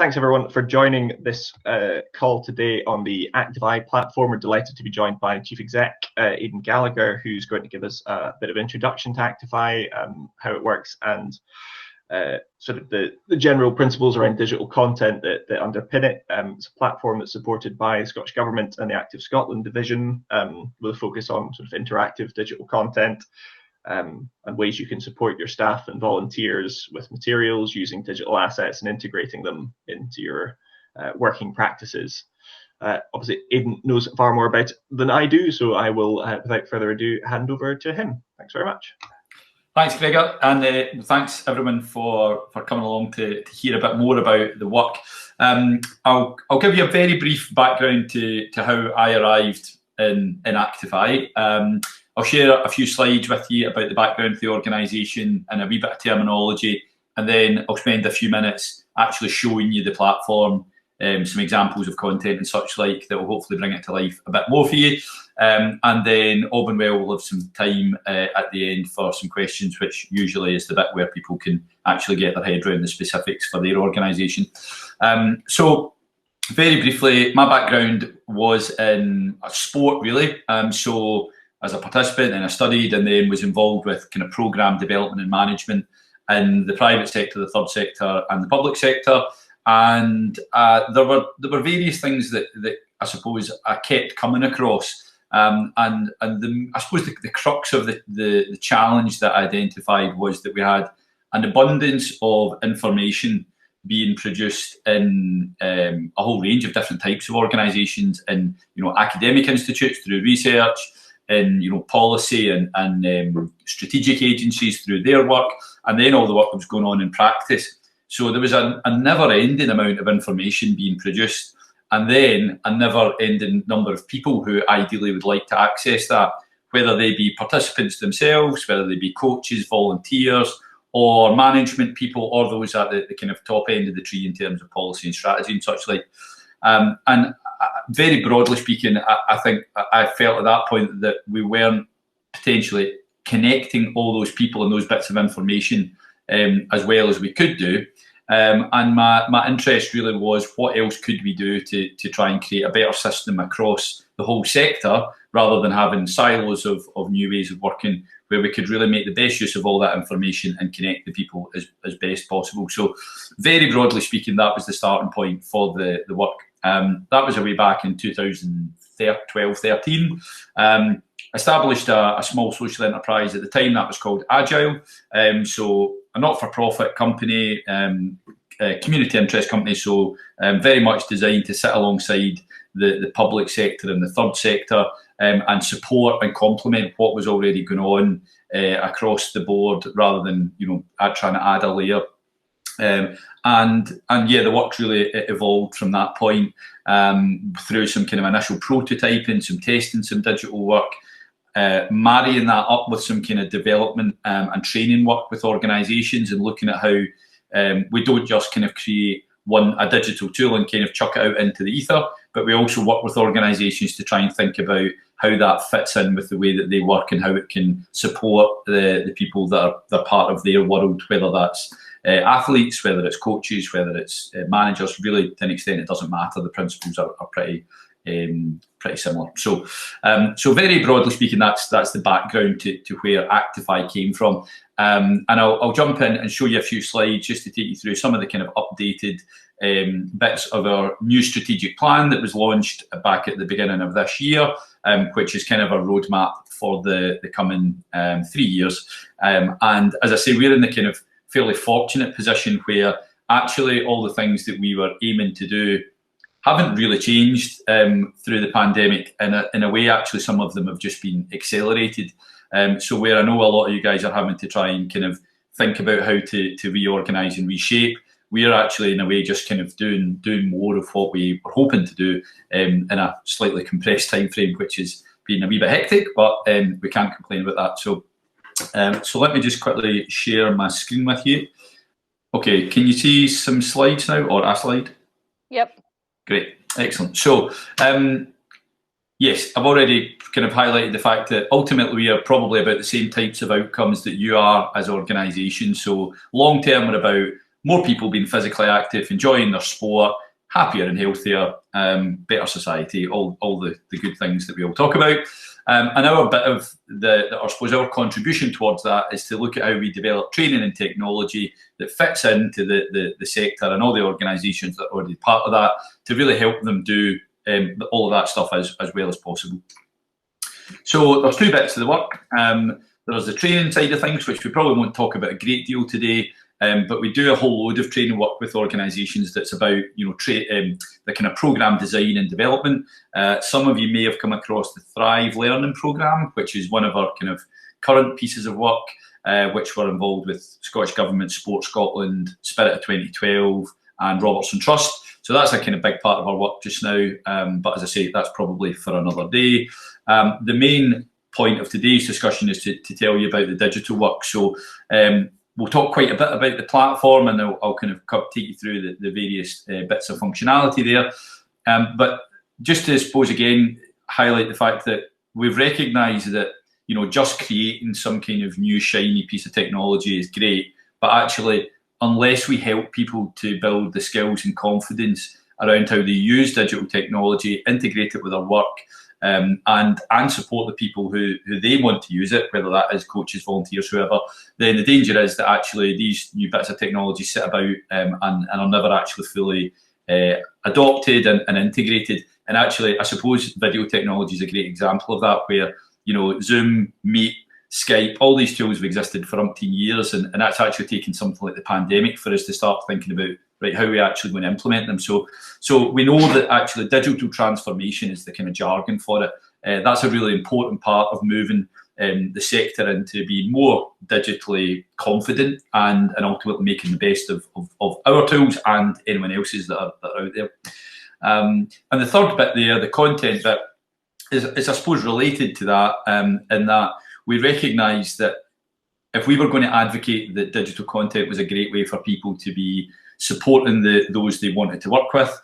Thanks everyone for joining this call today on the Actify platform. We're delighted to be joined by Chief Exec Aidan Gallacher, who's going to give us a bit of introduction to Actify, how it works, and sort of the general principles around digital content that underpin it. It's a platform that's supported by the Scottish Government and the Active Scotland division, with a focus on sort of interactive digital content. And ways you can support your staff and volunteers with materials using digital assets and integrating them into your working practices. Obviously, Aidan knows far more about it than I do, so I will, without further ado, hand over to him. Thanks very much. Thanks, Gregor, and thanks everyone for coming along to hear a bit more about the work. I'll give you a very brief background to how I arrived in Actify. I'll share a few slides with you about the background of the organisation and a wee bit of terminology, and then I'll spend a few minutes actually showing you the platform, some examples of content and such like that will hopefully bring it to life a bit more for you. And then all being well, we'll have some time at the end for some questions, which usually is the bit where people can actually get their head around the specifics for their organisation. So very briefly, my background was in sport really. So as a participant, and I studied and then was involved with kind of programme development and management in the private sector, the third sector and the public sector. And there were various things that I suppose I kept coming across. I suppose the crux of the challenge that I identified was that we had an abundance of information being produced in a whole range of different types of organisations, in academic institutes through research, in policy and strategic agencies through their work, and then all the work that was going on in practice. So there was a never-ending amount of information being produced, and then a never-ending number of people who ideally would like to access that, whether they be participants themselves, whether they be coaches, volunteers, or management people, or those at the kind of top end of the tree in terms of policy and strategy and such like. And very broadly speaking, I think I felt at that point that we weren't potentially connecting all those people and those bits of information as well as we could do. And my interest really was, what else could we do to try and create a better system across the whole sector, rather than having silos of new ways of working, where we could really make the best use of all that information and connect the people as best possible. So very broadly speaking, that was the starting point for the work. That was a way back in 2012-13. Established a small social enterprise at the time that was called Agile. So a not-for-profit company, a community interest company, so very much designed to sit alongside the public sector and the third sector, and support and complement what was already going on across the board, rather than trying to add a layer. And yeah, the work really evolved from that point, through some kind of initial prototyping, some testing, some digital work, marrying that up with some kind of development and training work with organisations, and looking at how we don't just kind of create a digital tool and kind of chuck it out into the ether, but we also work with organisations to try and think about how that fits in with the way that they work and how it can support the people that are part of their world, whether that's athletes, whether it's coaches, whether it's managers. Really, to an extent, it doesn't matter. The principles are pretty similar. So very broadly speaking, that's the background to where Actify came from. And I'll jump in and show you a few slides just to take you through some of the kind of updated bits of our new strategic plan that was launched back at the beginning of this year, which is kind of a roadmap for the coming 3 years. And as I say, we're in the kind of fairly fortunate position where actually all the things that we were aiming to do haven't really changed through the pandemic. In a way, actually, some of them have just been accelerated. So where I know a lot of you guys are having to try and kind of think about how to reorganise and reshape, we're actually in a way just kind of doing more of what we were hoping to do in a slightly compressed time frame, which has been a wee bit hectic, but we can't complain about that. So let me just quickly share my screen with you. Okay, can you see some slides now, or a slide? Yep. Great, excellent. So yes, I've already kind of highlighted the fact that ultimately we are probably about the same types of outcomes that you are as organisations. So long term, we're about more people being physically active, enjoying their sport, happier and healthier, better society, all the good things that we all talk about. And our bit of I suppose our contribution towards that is to look at how we develop training and technology that fits into the sector and all the organisations that are already part of that, to really help them do all of that stuff as well as possible. So there's two bits to the work. There's the training side of things, which we probably won't talk about a great deal today, but we do a whole load of training work with organisations that's about, you know, the kind of programme design and development. Some of you may have come across the Thrive Learning Programme, which is one of our kind of current pieces of work, which we're involved with Scottish Government, Sport Scotland, Spirit of 2012 and Robertson Trust. So that's a kind of big part of our work just now. But as I say, that's probably for another day. The main point of today's discussion is to tell you about the digital work. So we'll talk quite a bit about the platform, and I'll kind of take you through the various bits of functionality there. But just to, suppose, again, highlight the fact that we've recognised that, you know, just creating some kind of new shiny piece of technology is great, but actually, unless we help people to build the skills and confidence around how they use digital technology, integrate it with their work, and support the people who they want to use it, whether that is coaches, volunteers, whoever, then the danger is that actually these new bits of technology sit about and are never actually fully adopted and integrated. And actually, I suppose video technology is a great example of that, where, you know, Zoom, Meet, Skype, all these tools have existed for umpteen years, and that's actually taken something like the pandemic for us to start thinking about, right, how are we actually going to implement them. So we know that actually digital transformation is the kind of jargon for it. That's a really important part of moving the sector into being more digitally confident and ultimately making the best of our tools and anyone else's that are out there. And the third bit there, the content bit, is I suppose related to that, in that we recognise that if we were going to advocate that digital content was a great way for people to be supporting those they wanted to work with,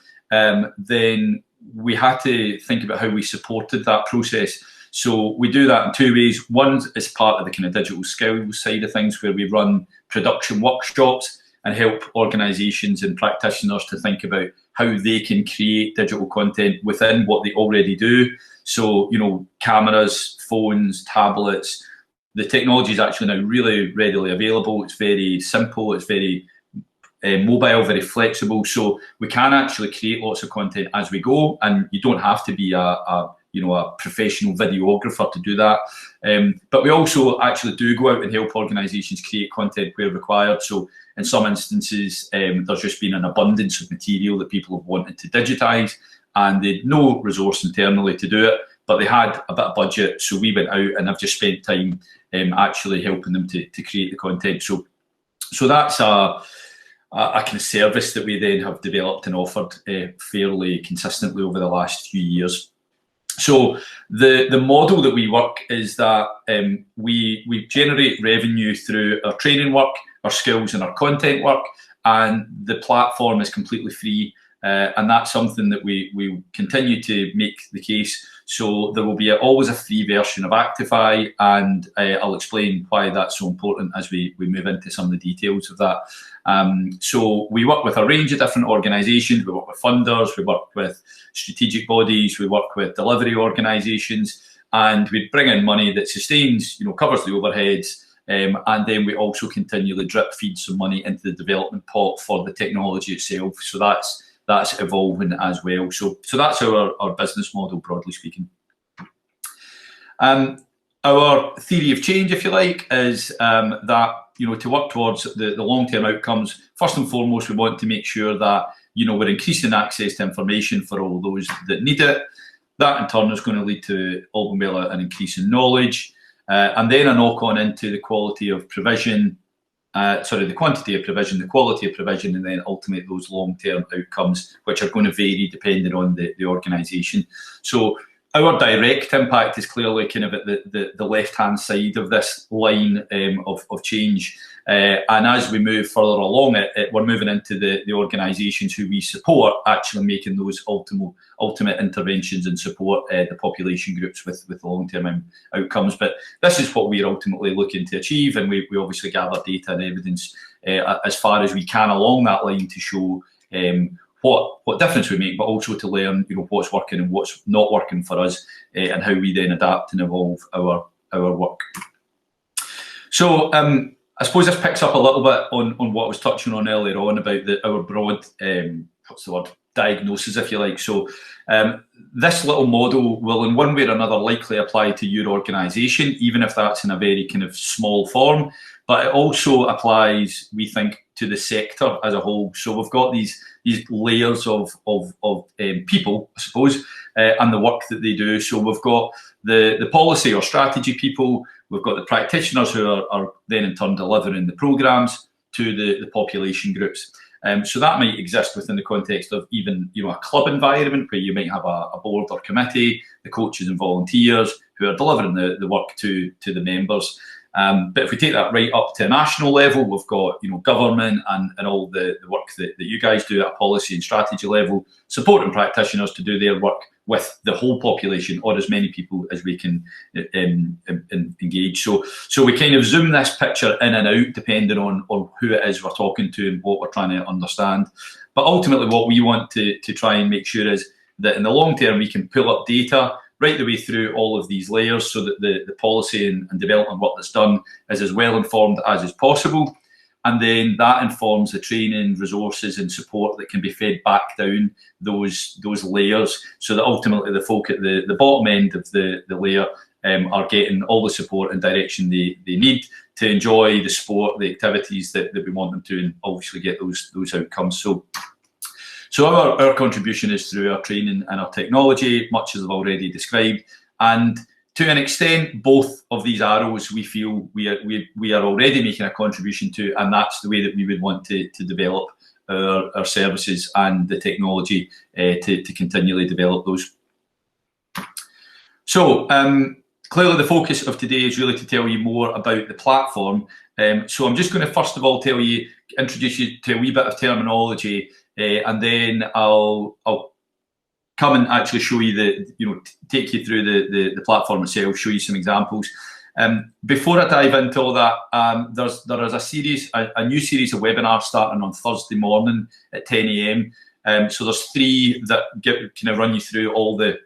then we had to think about how we supported that process. So we do that in two ways. One is part of the kind of digital skills side of things, where we run production workshops and help organisations and practitioners to think about how they can create digital content within what they already do. So, you know, cameras, phones, tablets, the technology is actually now really readily available. It's very simple, it's very mobile, very flexible. So we can actually create lots of content as we go, and you don't have to be a professional videographer to do that. But we also actually do go out and help organisations create content where required. So in some instances, there's just been an abundance of material that people have wanted to digitise, and they had no resource internally to do it, but they had a bit of budget. So we went out and have just spent time actually helping them to create the content. So that's a kind of service that we then have developed and offered fairly consistently over the last few years. So the model that we work is that we generate revenue through our training work, our skills and our content work, and the platform is completely free. And that's something that we continue to make the case. So there will be always a free version of Actify, and I'll explain why that's so important as we move into some of the details of that. So we work with a range of different organisations. We work with funders, we work with strategic bodies, we work with delivery organisations, and we bring in money that sustains, you know, covers the overheads, and then we also continually drip feed some money into the development pot for the technology itself. So that's evolving as well. So that's our business model, broadly speaking. Our theory of change, if you like, is that, you know, to work towards the long-term outcomes, first and foremost, we want to make sure that, you know, we're increasing access to information for all those that need it. That in turn is going to lead to ultimately an increase in knowledge, and then a knock-on into the quality of provision, the quantity of provision, the quality of provision, and then ultimately those long-term outcomes, which are going to vary depending on the organisation. So our direct impact is clearly kind of at the left-hand side of this line of change. And as we move further along it, we're moving into the organisations who we support, actually making those ultimate interventions and support the population groups with long-term outcomes. But this is what we're ultimately looking to achieve, and we obviously gather data and evidence as far as we can along that line to show what difference we make, but also to learn, what's working and what's not working for us, and how we then adapt and evolve our work. So I suppose this picks up a little bit on what I was touching on earlier on about our broad, what's the word, diagnosis, if you like. So this little model will in one way or another likely apply to your organisation, even if that's in a very kind of small form, but it also applies, we think, to the sector as a whole. So we've got these layers of people, I suppose, and the work that they do. So we've got the policy or strategy people, we've got the practitioners who are then in turn delivering the programmes to the population groups. So that might exist within the context of even a club environment where you might have a board or committee, the coaches and volunteers who are delivering the work to the members. But if we take that right up to a national level, we've got government and all the work that you guys do at a policy and strategy level, supporting practitioners to do their work with the whole population or as many people as we can engage. So we kind of zoom this picture in and out depending on who it is we're talking to and what we're trying to understand. But ultimately what we want to try and make sure is that in the long term we can pull up data right the way through all of these layers so that the policy and development work that's done is as well informed as is possible. And then that informs the training, resources and support that can be fed back down those layers so that ultimately the folk at the bottom end of the layer are getting all the support and direction they need to enjoy the sport, the activities that we want them to, and obviously get those outcomes. So our contribution is through our training and our technology, much as I've already described. And to an extent, both of these arrows we feel we are already making a contribution to, and that's the way that we would want to develop our services and the technology to continually develop those. So clearly the focus of today is really to tell you more about the platform. So I'm just going to first of all introduce you to a wee bit of terminology, and then I'll come and actually show you take you through the platform itself, show you some examples. Before I dive into all that, there is a new series of webinars starting on Thursday morning at 10 AM. So there's 3 that kind of run you through all the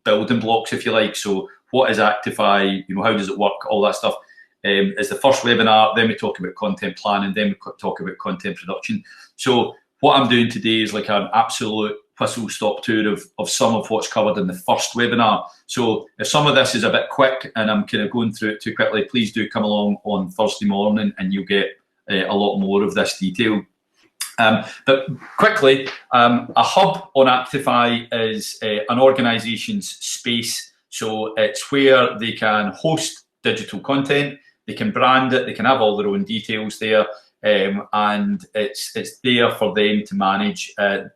building blocks, if you like. So what is Actify? How does it work? All that stuff is the first webinar. Then we talk about content planning. Then we talk about content production. So what I'm doing today is like an absolute whistle-stop tour of some of what's covered in the first webinar. So if some of this is a bit quick and I'm kind of going through it too quickly, please do come along on Thursday morning and you'll get a lot more of this detail. But quickly, a hub on Actify is an organisation's space. So it's where they can host digital content, they can brand it, they can have all their own details there, and it's there for them to manage.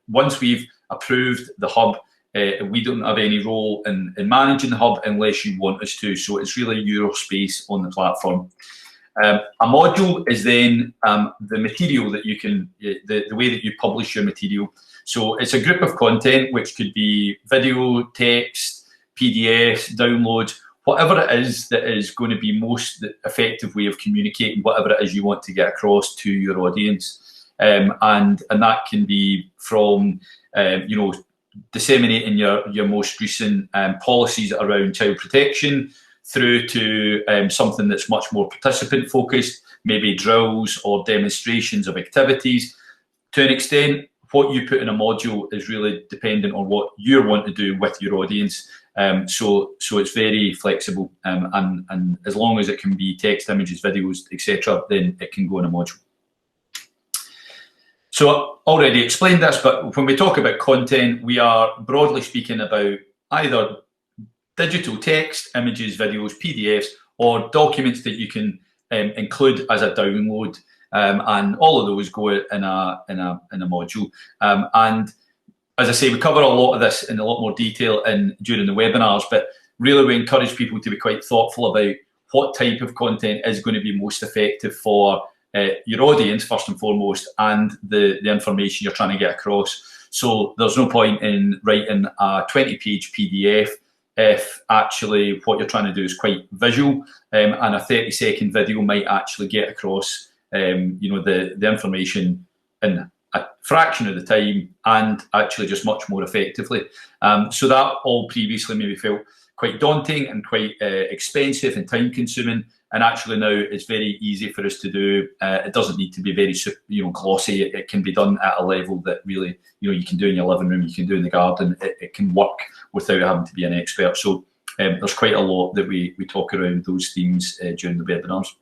Once we've approved the hub, we don't have any role in managing the hub unless you want us to. So it's really your space on the platform. A module is then the material that you can, the way that you publish your material. So it's a group of content, which could be video, text, PDFs, downloads, whatever it is that is going to be most effective way of communicating whatever it is you want to get across to your audience. And that can be from, disseminating your most recent policies around child protection, through to something that's much more participant focused, maybe drills or demonstrations of activities. To an extent, what you put in a module is really dependent on what you want to do with your audience. So it's very flexible, and as long as it can be text, images, videos, etc., then it can go in a module. So I already explained this, but when we talk about content, we are broadly speaking about either digital text, images, videos, PDFs, or documents that you can include as a download, and all of those go in a module. And as I say, we cover a lot of this in a lot more detail during the webinars, but really we encourage people to be quite thoughtful about what type of content is going to be most effective for your audience, first and foremost, and the information you're trying to get across. So there's no point in writing a 20-page PDF if actually what you're trying to do is quite visual, and a 30-second video might actually get across you know, the information in a fraction of the time and actually just much more effectively. So that all previously maybe felt quite daunting and quite expensive and time consuming, and actually now it's very easy for us to do. It doesn't need to be very, you know, glossy. It can be done at a level that really, you know, you can do in your living room, you can do in the garden. It can work without having to be an expert. So there's quite a lot that we talk around those themes during the webinars.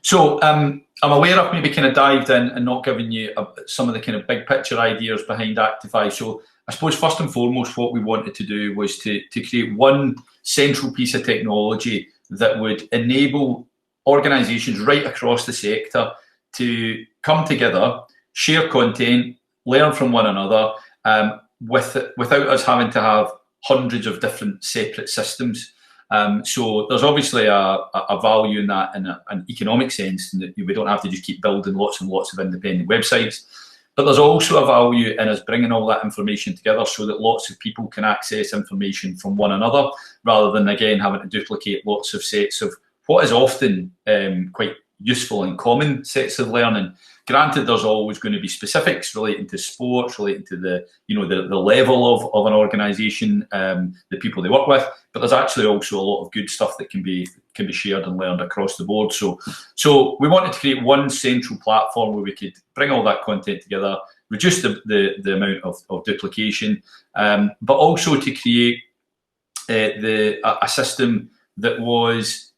So I'm aware I've maybe kind of dived in and not given you some of the kind of big picture ideas behind Actify. So I suppose first and foremost what we wanted to do was to create one central piece of technology that would enable organisations right across the sector to come together, share content, learn from one another, without us having to have hundreds of different separate systems. So there's obviously a value in that in an economic sense, in that we don't have to just keep building lots and lots of independent websites. But there's also a value in us bringing all that information together so that lots of people can access information from one another, rather than, again, having to duplicate lots of sets of what is often quite useful and common sets of learning. Granted, there's always going to be specifics relating to sports, relating to the, you know, the level of an organisation, the people they work with, but there's actually also a lot of good stuff that can be shared and learned across the board. So we wanted to create one central platform where we could bring all that content together, reduce the amount of duplication, but also to create a system that was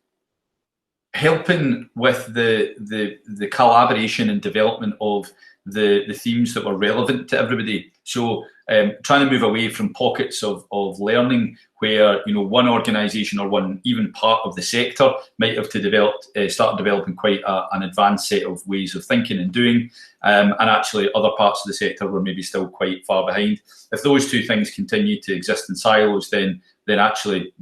helping with the collaboration and development of the themes that were relevant to everybody. So trying to move away from pockets of learning where, you know, one organisation or one even part of the sector might have to start developing quite an advanced set of ways of thinking and doing, and actually other parts of the sector were maybe still quite far behind. If those two things continue to exist in silos, then actually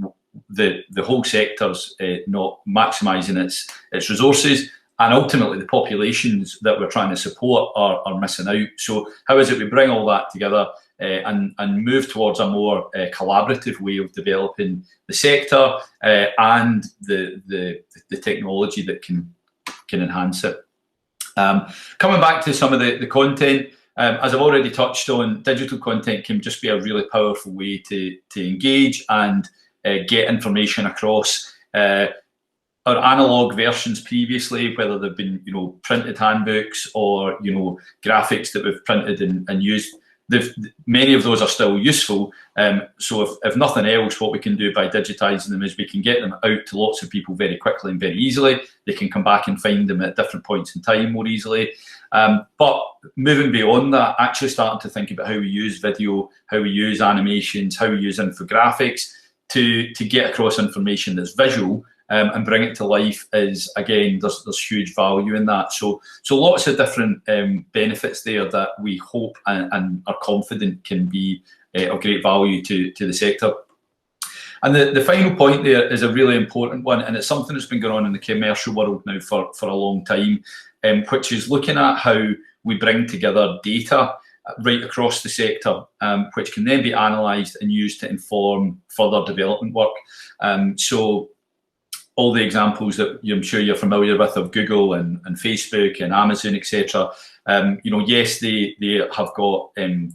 the whole sector's not maximising its resources, and ultimately the populations that we're trying to support are missing out. So how is it we bring all that together and move towards a more collaborative way of developing the sector and the technology that can enhance it. Coming back to some of the content, as I've already touched on, digital content can just be a really powerful way to engage and get information across. Our analog versions previously, whether they've been, you know, printed handbooks or, you know, graphics that we've printed and used, many of those are still useful. So if nothing else, what we can do by digitising them is we can get them out to lots of people very quickly and very easily. They can come back and find them at different points in time more easily. But moving beyond that, actually starting to think about how we use video, how we use animations, how we use infographics to get across information that's visual, and bring it to life is, again, there's huge value in that. So lots of different benefits there that we hope and are confident can be of great value to the sector. And the final point there is a really important one, and it's something that's been going on in the commercial world now for a long time, which is looking at how we bring together data right across the sector, which can then be analysed and used to inform further development work. So all the examples that I'm sure you're familiar with of Google and Facebook and Amazon, etc. You know, yes, they have got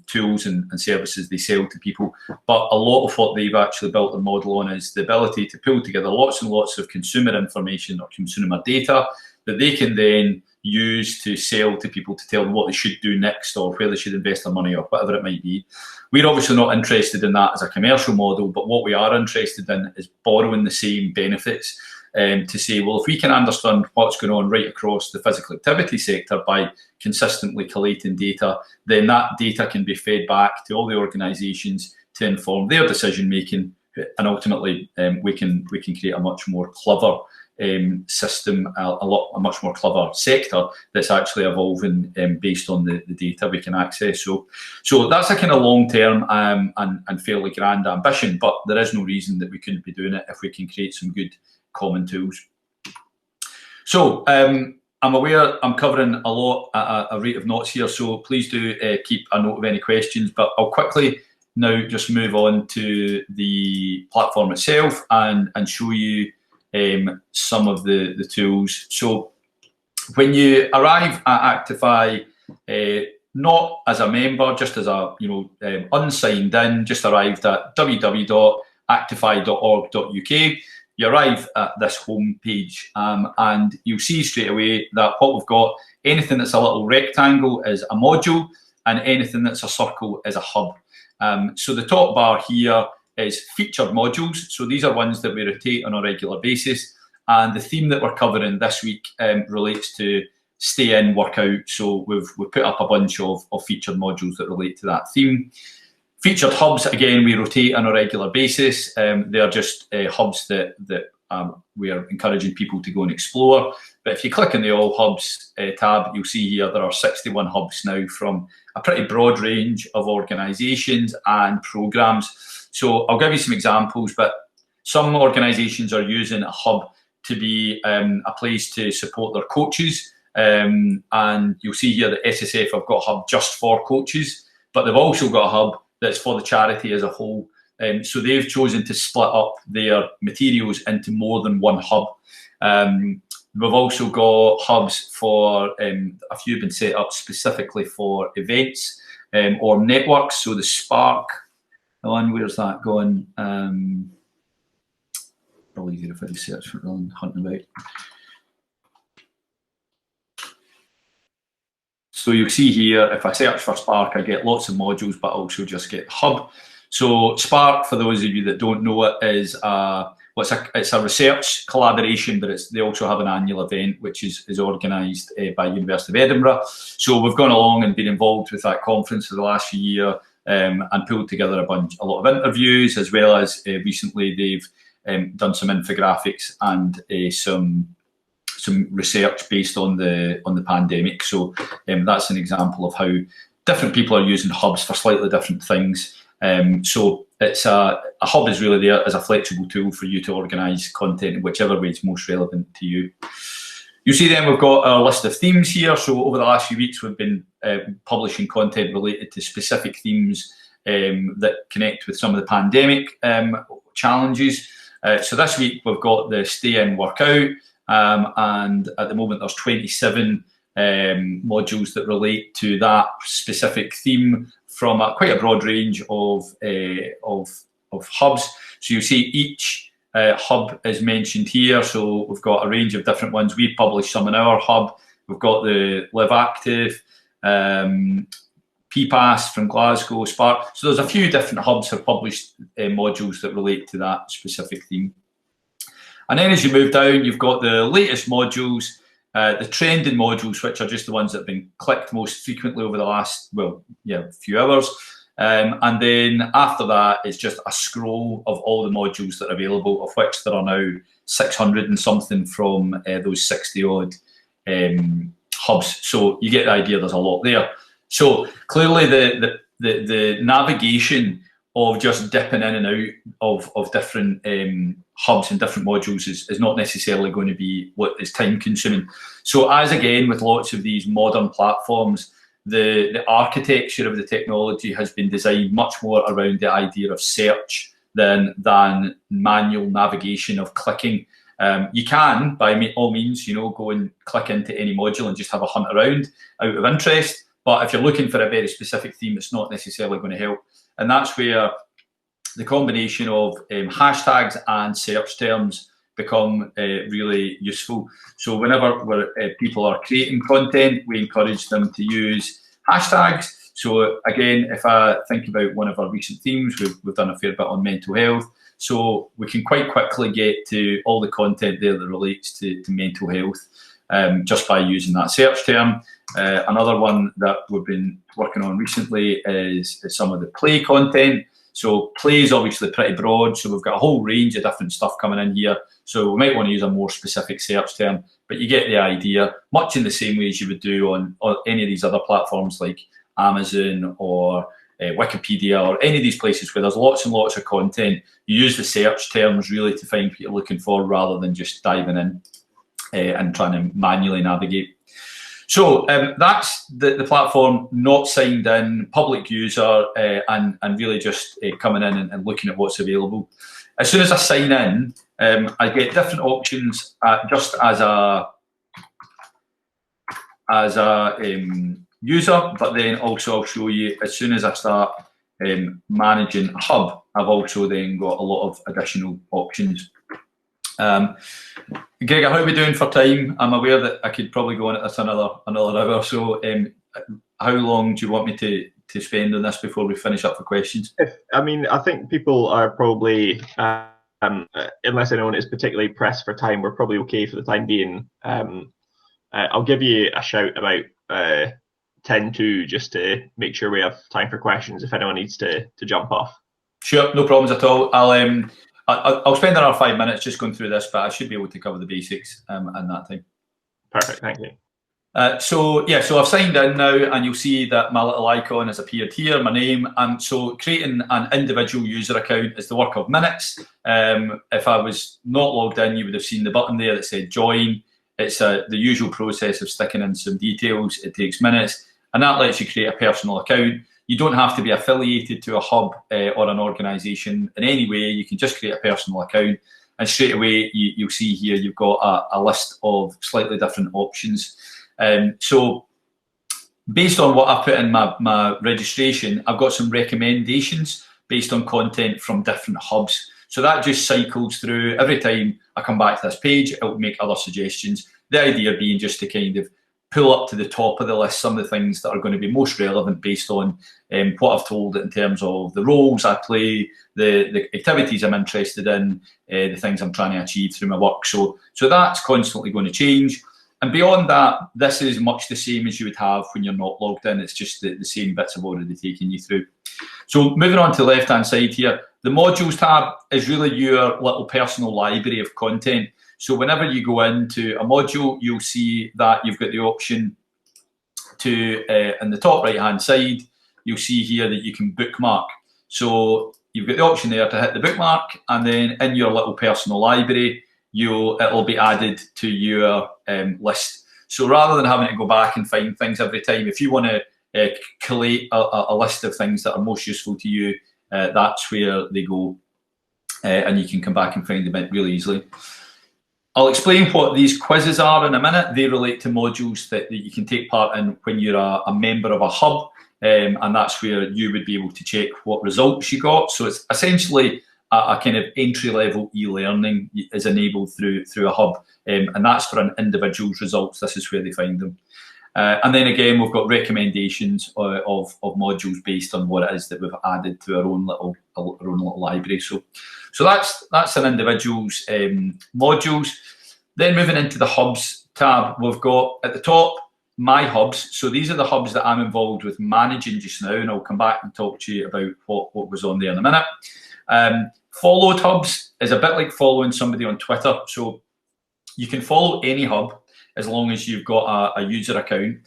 tools and services they sell to people, but a lot of what they've actually built their model on is the ability to pull together lots and lots of consumer information or consumer data that they can then use to sell to people to tell them what they should do next or where they should invest their money or whatever it might be. We're obviously not interested in that as a commercial model, but what we are interested in is borrowing the same benefits to say, well, if we can understand what's going on right across the physical activity sector by consistently collating data, then that data can be fed back to all the organisations to inform their decision making, and ultimately we can create a much more clever system, a much more clever sector that's actually evolving based on the data we can access. So that's a kind of long-term and fairly grand ambition, but there is no reason that we couldn't be doing it if we can create some good common tools. So I'm aware I'm covering a lot at a rate of knots here, so please do keep a note of any questions, but I'll quickly now just move on to the platform itself and show you some of the tools. So When you arrive at Actify, not as a member, just as a unsigned in, just arrived at www.actify.org.uk. You arrive at this home page, and you'll see straight away that what we've got, anything that's a little rectangle is a module, and anything that's a circle is a hub. So the top bar here is featured modules. So these are ones that we rotate on a regular basis. And the theme that we're covering this week relates to stay in, work out. So we've put up a bunch of featured modules that relate to that theme. Featured hubs, again, we rotate on a regular basis. They're just hubs that we are encouraging people to go and explore. But if you click on the All Hubs tab, you'll see here there are 61 hubs now from a pretty broad range of organisations and programmes. So I'll give you some examples, but some organisations are using a hub to be a place to support their coaches. And you'll see here that SSF have got a hub just for coaches, but they've also got a hub that's for the charity as a whole. So they've chosen to split up their materials into more than one hub. We've also got hubs for, a few have been set up specifically for events or networks. So the Spark one, where's that going? Probably easier if I search for it rather than hunting about. So you'll see here, if I search for Spark, I get lots of modules, but I also just get Hub. So Spark, for those of you that don't know it, is it's a research collaboration, but they also have an annual event which is organised by University of Edinburgh. So we've gone along and been involved with that conference for the last few years and pulled together a lot of interviews, as well as recently they've done some infographics and some research based on the pandemic. So that's an example of how different people are using hubs for slightly different things. So it's a hub is really there as a flexible tool for you to organise content in whichever way is most relevant to you. You see then we've got a list of themes here. So over the last few weeks we've been publishing content related to specific themes that connect with some of the pandemic challenges. So this week we've got the stay in, work out, and at the moment there's 27 modules that relate to that specific theme from quite a broad range of hubs. So you see each hub is mentioned here. So we've got a range of different ones. We've published some in our hub. We've got the Live Active, PPAS from Glasgow, Spark. So there's a few different hubs have published modules that relate to that specific theme. And then as you move down, you've got the latest modules, the trending modules, which are just the ones that have been clicked most frequently over the last, few hours. And then after that, it's just a scroll of all the modules that are available, of which there are now 600 and something from those 60 odd hubs. So you get the idea, there's a lot there. So clearly the navigation of just dipping in and out of different hubs and different modules is not necessarily going to be what is time consuming. So as again with lots of these modern platforms, the architecture of the technology has been designed much more around the idea of search than manual navigation of clicking. You can, by all means, go and click into any module and just have a hunt around out of interest. But if you're looking for a very specific theme, it's not necessarily going to help. And that's where the combination of hashtags and search terms become really useful. So whenever people are creating content, we encourage them to use hashtags. So again, if I think about one of our recent themes, we've done a fair bit on mental health. So we can quite quickly get to all the content there that relates to mental health just by using that search term. Another one that we've been working on recently is some of the play content. So play is obviously pretty broad, so we've got a whole range of different stuff coming in here. So we might want to use a more specific search term, but you get the idea, much in the same way as you would do on any of these other platforms like Amazon or Wikipedia or any of these places where there's lots and lots of content. You use the search terms really to find what you're looking for rather than just diving in and trying to manually navigate. So that's the platform, not signed in, public user, and really just coming in and looking at what's available. As soon as I sign in, I get different options just as a as a user, but then also I'll show you as soon as I start managing a hub, I've also then got a lot of additional options. Gregor, how are we doing for time? I'm aware that I could probably go on at this another hour. So how long do you want me to spend on this before we finish up for questions? I think people are probably, unless anyone is particularly pressed for time, we're probably okay for the time being. I'll give you a shout about 10 to, just to make sure we have time for questions if anyone needs to jump off. Sure, no problems at all. I'll spend another 5 minutes just going through this, but I should be able to cover the basics in that time. Perfect, thank you. So I've signed in now, and you'll see that my little icon has appeared here, my name. And so creating an individual user account is the work of minutes. If I was not logged in, you would have seen the button there that said join. It's the usual process of sticking in some details. It takes minutes, and that lets you create a personal account. You don't have to be affiliated to a hub or an organisation in any way. You can just create a personal account, and straight away you'll see here you've got a list of slightly different options. So based on what I put in my registration, I've got some recommendations based on content from different hubs. So that just cycles through. Every time I come back to this page, it will make other suggestions. The idea being just to kind of pull up to the top of the list some of the things that are going to be most relevant based on what I've told in terms of the roles I play, the activities I'm interested in, the things I'm trying to achieve through my work. So that's constantly going to change. And beyond that, this is much the same as you would have when you're not logged in. It's just the same bits I've already taken you through. So moving on to the left-hand side here, the modules tab is really your little personal library of content. So whenever you go into a module, you'll see that you've got the option to, in the top right-hand side, you'll see here that you can bookmark. So you've got the option there to hit the bookmark, and then in your little personal library, it'll be added to your list. So rather than having to go back and find things every time, if you want to collate a list of things that are most useful to you, that's where they go, and you can come back and find them really easily. I'll explain what these quizzes are in a minute. They relate to modules that you can take part in when you're a member of a hub, and that's where you would be able to check what results you got. So it's essentially a kind of entry-level e-learning is enabled through a hub, and that's for an individual's results. This is where they find them. And then again, we've got recommendations of modules based on what it is that we've added to our own little library. So that's an individual's modules. Then moving into the hubs tab, we've got at the top my hubs. So these are the hubs that I'm involved with managing just now, and I'll come back and talk to you about what was on there in a minute. Followed hubs is a bit like following somebody on Twitter. So you can follow any hub as long as you've got a user account.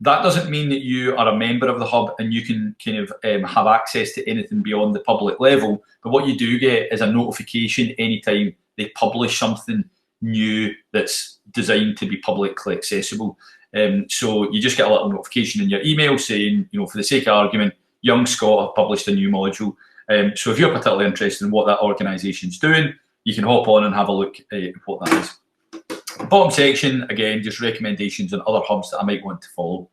That doesn't mean that you are a member of the hub and you can kind of have access to anything beyond the public level. But what you do get is a notification anytime they publish something new that's designed to be publicly accessible. So you just get a little notification in your email saying, for the sake of argument, Young Scott have published a new module. So if you're particularly interested in what that organisation's doing, you can hop on and have a look at what that is. Bottom section, again, just recommendations on other hubs that I might want to follow.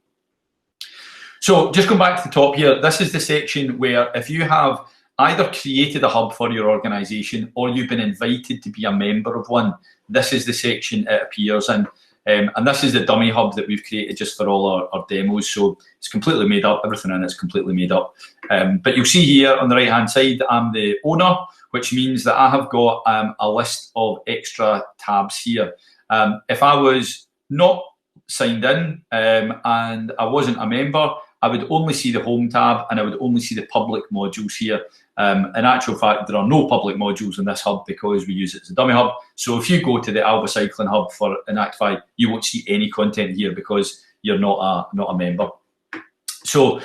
So just going back to the top here, this is the section where if you have either created a hub for your organisation or you've been invited to be a member of one, this is the section it appears in. And this is the dummy hub that we've created just for all our demos. So it's completely made up. Everything in it's completely made up. But you'll see here on the right-hand side that I'm the owner, which means that I have got a list of extra tabs here. If I was not signed in and I wasn't a member, I would only see the home tab and I would only see the public modules here. In actual fact, there are no public modules in this hub because we use it as a dummy hub. So if you go to the Alba Cycling hub for an Actify, you won't see any content here because you're not a member. So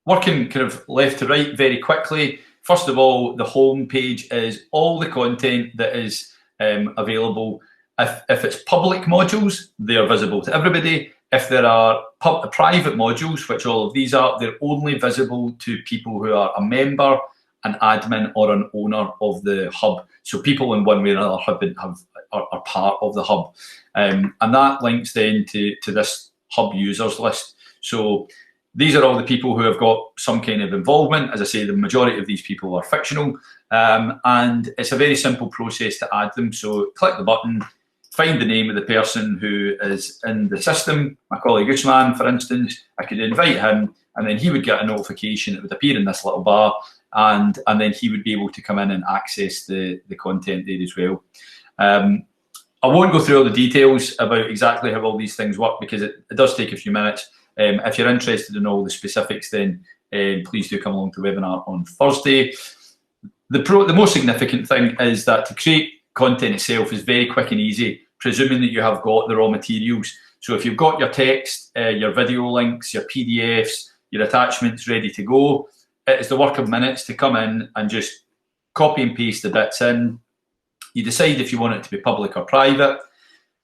working kind of left to right very quickly. First of all, the home page is all the content that is available. If it's public modules, they are visible to everybody. If there are private modules, which all of these are, they're only visible to people who are a member, an admin, or an owner of the hub. So people in one way or another have are part of the hub. And that links then to this hub users list. So these are all the people who have got some kind of involvement. As I say, the majority of these people are fictional, and it's a very simple process to add them. So click the button, find the name of the person who is in the system. My colleague Usman, for instance, I could invite him, and then he would get a notification. It would appear in this little bar, and then he would be able to come in and access the content there as well. I won't go through all the details about exactly how all these things work, because it does take a few minutes. If you're interested in all the specifics, then please do come along to the webinar on Thursday. The most significant thing is that to create content itself is very quick and easy, presuming that you have got the raw materials. So if you've got your text, your video links, your PDFs, your attachments ready to go, it is the work of minutes to come in and just copy and paste the bits in. You decide if you want it to be public or private.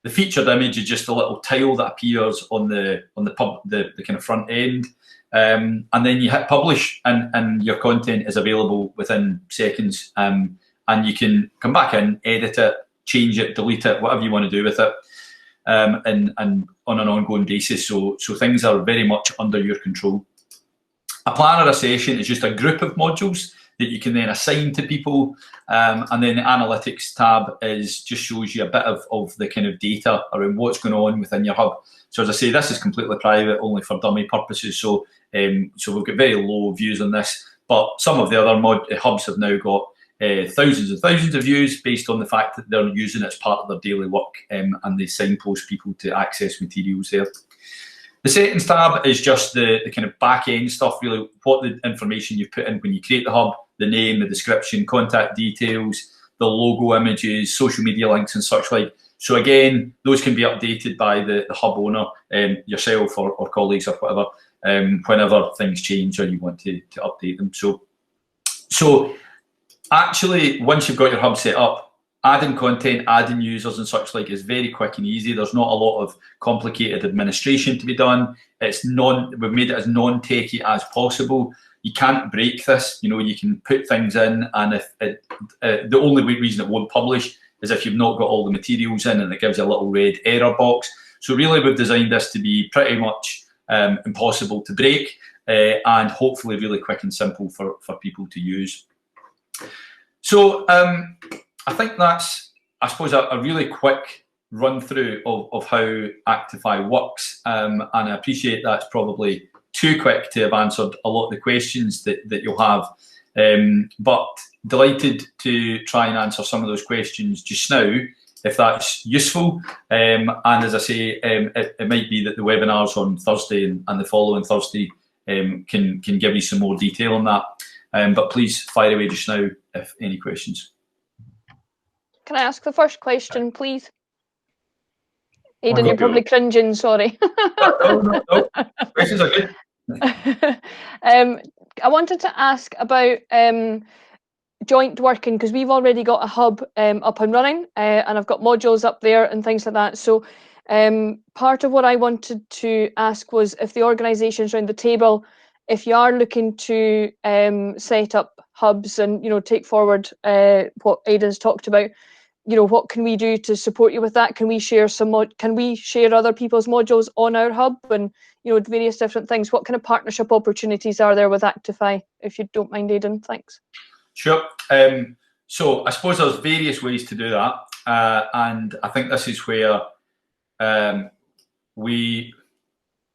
The featured image is just a little tile that appears on the kind of front end, and then you hit publish, and your content is available within seconds. And you can come back in, edit it, change it, delete it, whatever you want to do with it, and on an ongoing basis. So things are very much under your control. A plan or a session is just a group of modules that you can then assign to people, and then the analytics tab just shows you a bit of the kind of data around what's going on within your hub. So as I say, this is completely private, only for dummy purposes. So we've got very low views on this, but some of the other hubs have now got thousands and thousands of views based on the fact that they're using it as part of their daily work, and they signpost people to access materials there. The settings tab is just the kind of back end stuff, really, what the information you put in when you create the hub, the name, the description, contact details, the logo images, social media links and such like. So again, those can be updated by the hub owner, yourself or colleagues or whatever, whenever things change or you want to update them. So actually, once you've got your hub set up, adding content, adding users and such like is very quick and easy. There's not a lot of complicated administration to be done. We've made it as non-techy as possible. You can't break this. You know, you can put things in, and if the only reason it won't publish is if you've not got all the materials in, and it gives you a little red error box. So really, we've designed this to be pretty much impossible to break, and hopefully really quick and simple for people to use. So I think that's, I suppose, a really quick run through of how Actify works, and I appreciate that's probably too quick to have answered a lot of the questions that you'll have, but delighted to try and answer some of those questions just now, if that's useful. And as I say, it might be that the webinars on Thursday and the following Thursday can give you some more detail on that. But please fire away just now if any questions. Can I ask the first question, please? Aidan, you're probably cringing, sorry. No. Questions are good. I wanted to ask about joint working, because we've already got a hub up and running, and I've got modules up there and things like that. So part of what I wanted to ask was if the organisations around the table, if you are looking to set up hubs and, you know, take forward what Aidan's talked about, you know, what can we do to support you with that? Can we share can we share other people's modules on our hub, and, you know, various different things? What kind of partnership opportunities are there with Actify, if you don't mind, Aidan? Thanks. Sure. So I suppose there's various ways to do that, and I think this is where we,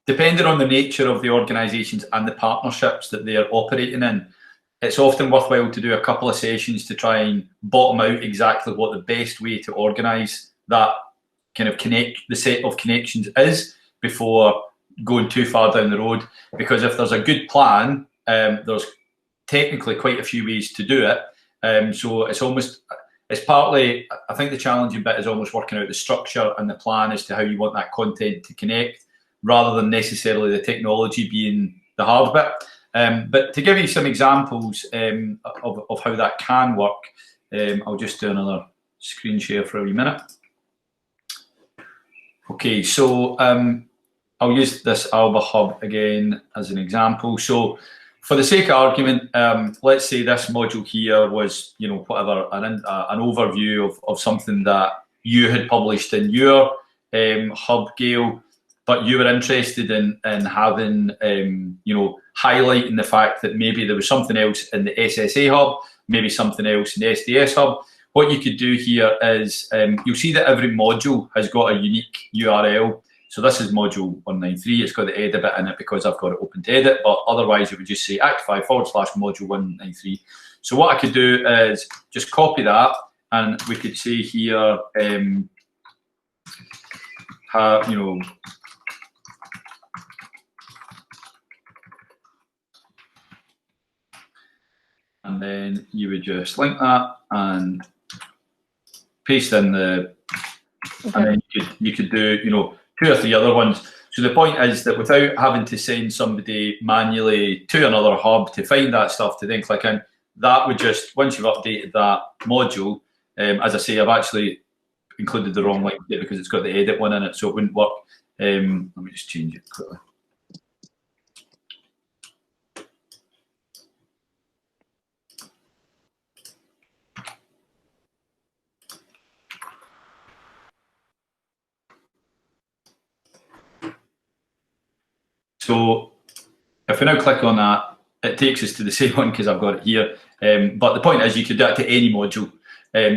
depending on the nature of the organisations and the partnerships that they're operating in, it's often worthwhile to do a couple of sessions to try and bottom out exactly what the best way to organise that kind of the set of connections is before going too far down the road. Because if there's a good plan, there's technically quite a few ways to do it. So it's partly, I think the challenging bit is almost working out the structure and the plan as to how you want that content to connect, rather than necessarily the technology being the hard bit. But to give you some examples of how that can work, I'll just do another screen share for a wee minute. Okay, so I'll use this Alba Hub again as an example. So for the sake of argument, let's say this module here was, you know, whatever, an overview of something that you had published in your hub, Gail, but you were interested in having, you know, highlighting the fact that maybe there was something else in the SSA hub, maybe something else in the SDS hub. What you could do here is, you'll see that every module has got a unique URL. So this is module 193. It's got the edit bit in it because I've got it open to edit, but otherwise it would just say actify/module 193. So what I could do is just copy that, and we could say here, you know, and then you would just link that and paste in the, and then you could do, you know, 2 or 3 other ones. So the point is that without having to send somebody manually to another hub to find that stuff to then click in, that would just, once you've updated that module, as I say, I've actually included the wrong link there because it's got the edit one in it, so it wouldn't work. Let me just change it quickly. So if we now click on that, it takes us to the same one because I've got it here. But the point is you could do it to any module.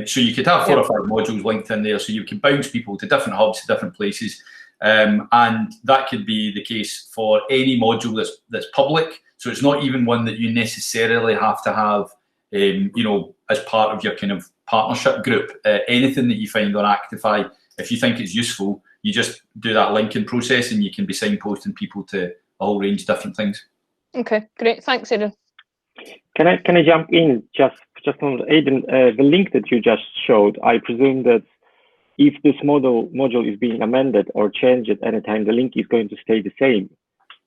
So you could have 4 or 5 modules linked in there, so you can bounce people to different hubs, to different places. And that could be the case for any module that's public. So it's not even one that you necessarily have to have, you know, as part of your kind of partnership group. Anything that you find on Actify, if you think it's useful, you just do that linking process and you can be signposting people to a whole range of different things. Okay, great. Thanks, Aidan. Can I jump in just on Aidan? The link that you just showed, I presume that if this module is being amended or changed at any time, the link is going to stay the same.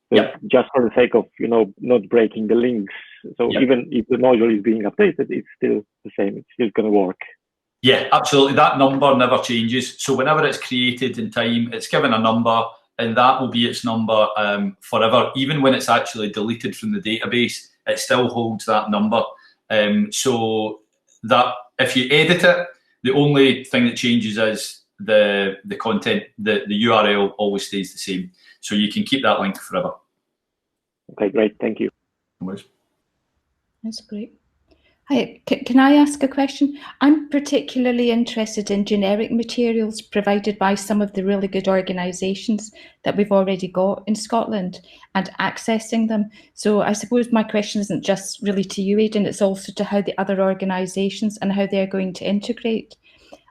So yep. Just for the sake of, you know, not breaking the links. So yep. Even if the module is being updated, it's still the same. It's still going to work. Yeah, absolutely. That number never changes. So whenever it's created in time, it's given a number, and that will be its number forever. Even when it's actually deleted from the database, it still holds that number. So that if you edit it, the only thing that changes is the content. The URL always stays the same. So you can keep that link forever. Okay, great. Thank you. No worries. That's great. Hi, can I ask a question? I'm particularly interested in generic materials provided by some of the really good organisations that we've already got in Scotland and accessing them. So I suppose my question isn't just really to you, Aidan, it's also to how the other organisations and how they're going to integrate.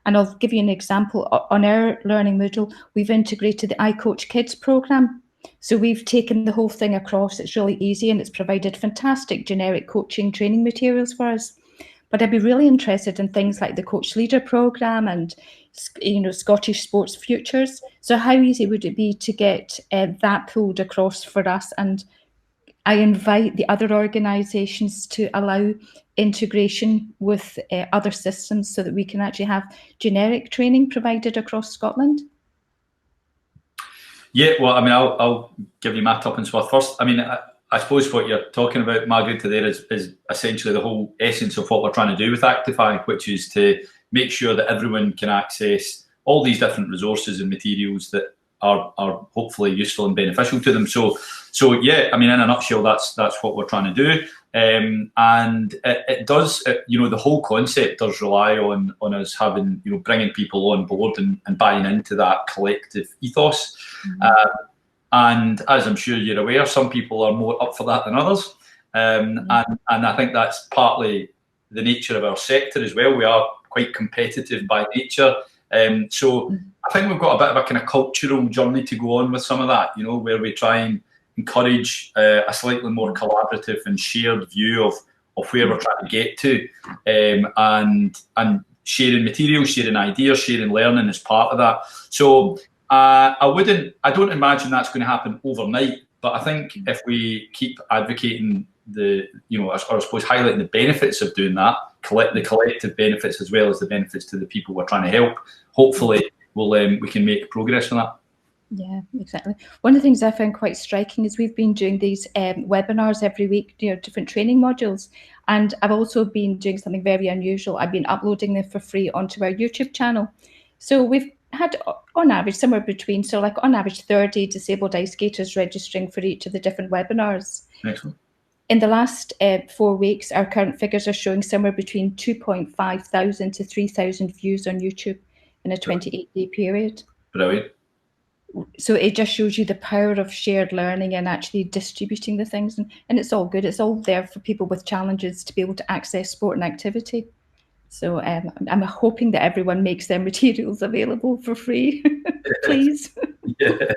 And I'll give you an example. On our learning Moodle, we've integrated the iCoach Kids programme. So we've taken the whole thing across. It's really easy and it's provided fantastic generic coaching training materials for us. But I'd be really interested in things like the Coach Leader programme and, you know, Scottish Sports Futures. So how easy would it be to get that pulled across for us? And I invite the other organisations to allow integration with other systems so that we can actually have generic training provided across Scotland. Yeah, well, I mean, I'll give you my tuppence worth first. I mean, I suppose what you're talking about, Margaret, there is essentially the whole essence of what we're trying to do with Actify, which is to make sure that everyone can access all these different resources and materials that are hopefully useful and beneficial to them. So yeah, I mean, in a nutshell, that's what we're trying to do. And it does, you know, the whole concept does rely on us having, you know, bringing people on board and buying into that collective ethos. Mm-hmm. And as I'm sure you're aware, some people are more up for that than others. Mm-hmm. And I think that's partly the nature of our sector as well. We are quite competitive by nature. So mm-hmm. I think we've got a bit of a kind of cultural journey to go on with some of that, you know, where we try and encourage a slightly more collaborative and shared view of where we're trying to get to, and sharing materials, sharing ideas, sharing learning as part of that. So I don't imagine that's going to happen overnight, but I think if we keep advocating the, you know, or I suppose highlighting the benefits of doing that, the collective benefits as well as the benefits to the people we're trying to help, hopefully we can make progress on that. Yeah, exactly. One of the things I found quite striking is we've been doing these webinars every week, you know, different training modules. And I've also been doing something very unusual. I've been uploading them for free onto our YouTube channel. So we've had on average somewhere between, so like on average 30 disabled ice skaters registering for each of the different webinars. Excellent. In the last 4 weeks, our current figures are showing somewhere between 2,500 to 3,000 views on YouTube in a 28-day period. Brilliant. So it just shows you the power of shared learning and actually distributing the things. And it's all good. It's all there for people with challenges to be able to access sport and activity. So I'm hoping that everyone makes their materials available for free, please. Yeah.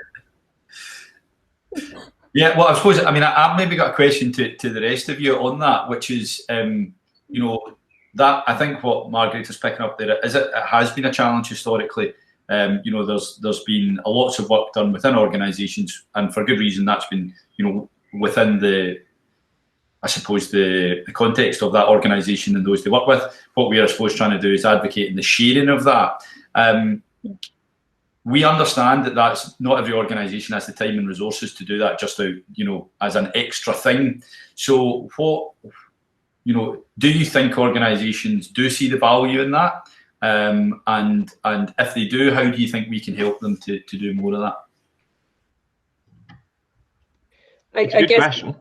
Yeah, well, I suppose, I mean, I've maybe got a question to the rest of you on that, which is, you know, that I think what Margaret is picking up there is it has been a challenge historically. You know, there's been lots of work done within organisations, and for good reason. That's been, you know, within the, I suppose, the context of that organisation and those they work with. What we are, I suppose, trying to do is advocate in the sharing of that. We understand that that's not every organisation has the time and resources to do that just out, you know, as an extra thing. So what, you know, do you think organisations do see the value in that? And if they do, how do you think we can help them to do more of that? I guess question.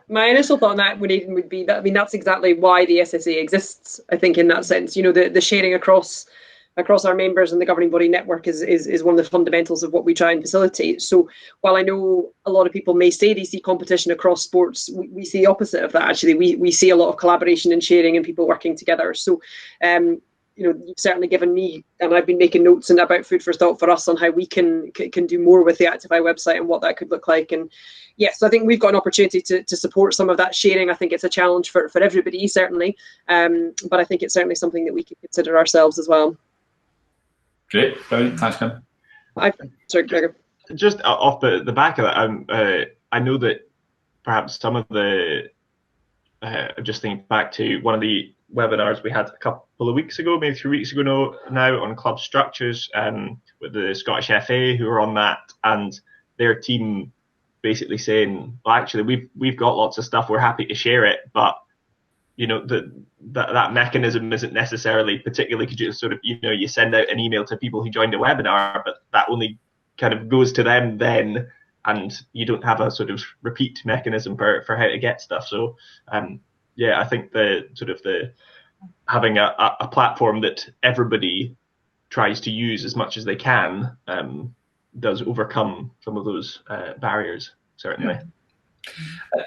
My initial thought on that would be that, I mean, that's exactly why the SSA exists. I think in that sense, you know, the sharing across our members and the governing body network is one of the fundamentals of what we try and facilitate. So while I know a lot of people may say they see competition across sports, we see the opposite of that. Actually, we see a lot of collaboration and sharing and people working together. So you know, you've certainly given me, and I've been making notes and about food for thought for us on how we can do more with the Actify website and what that could look like. And yes, I think we've got an opportunity to support some of that sharing. I think it's a challenge for everybody, certainly, but I think it's certainly something that we can consider ourselves as well. Great, brilliant, thanks, Kim. Sorry, Gregor. Just off the back of that, I know that perhaps some of the, just thinking back to one of the webinars we had a couple of weeks ago, maybe 3 weeks ago now, on club structures, with the Scottish FA who are on that, and their team basically saying, well, actually, we've got lots of stuff, we're happy to share it, but you know, that mechanism isn't necessarily particularly, because you sort of, you know, you send out an email to people who joined the webinar, but that only kind of goes to them then, and you don't have a sort of repeat mechanism for how to get stuff. So yeah, I think the sort of having a platform that everybody tries to use as much as they can does overcome some of those barriers, certainly. Yeah.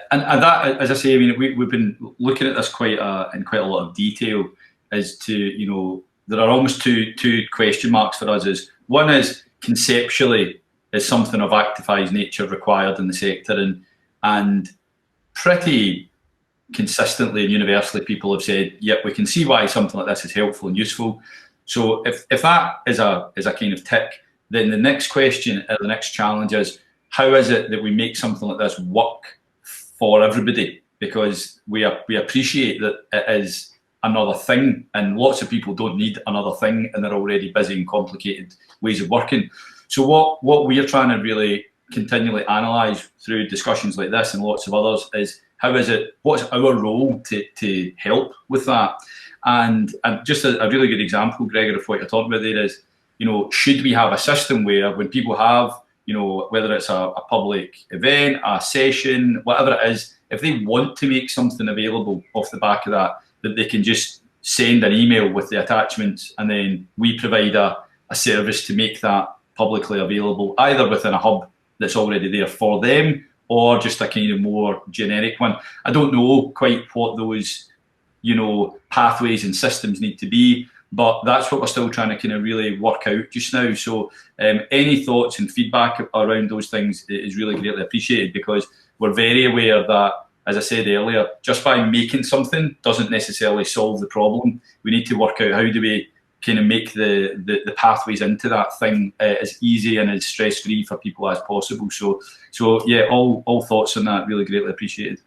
And that, as I say, I mean, we've been looking at this in quite a lot of detail as to, you know, there are almost two question marks for us. Is one is conceptually, is something of Actify's nature required in the sector, and pretty consistently and universally people have said, yep, we can see why something like this is helpful and useful. So if that is a kind of tick, then the next question or the next challenge is, how is it that we make something like this work for everybody? Because we appreciate that it is another thing, and lots of people don't need another thing, and they're already busy and complicated ways of working. So what we are trying to really continually analyse through discussions like this and lots of others is, what's our role to help with that? And just a really good example, Gregor, of what you're talking about there is, you know, should we have a system where when people have, you know, whether it's a public event, a session, whatever it is, if they want to make something available off the back of that they can just send an email with the attachments, and then we provide a service to make that publicly available, either within a hub that's already there for them, or just a kind of more generic one. I don't know quite what those, you know, pathways and systems need to be, but that's what we're still trying to kind of really work out just now. So any thoughts and feedback around those things is really greatly appreciated, because we're very aware that, as I said earlier, just by making something doesn't necessarily solve the problem. We need to work out how do we kind of make the pathways into that thing as easy and as stress-free for people as possible. So yeah, all thoughts on that really greatly appreciated.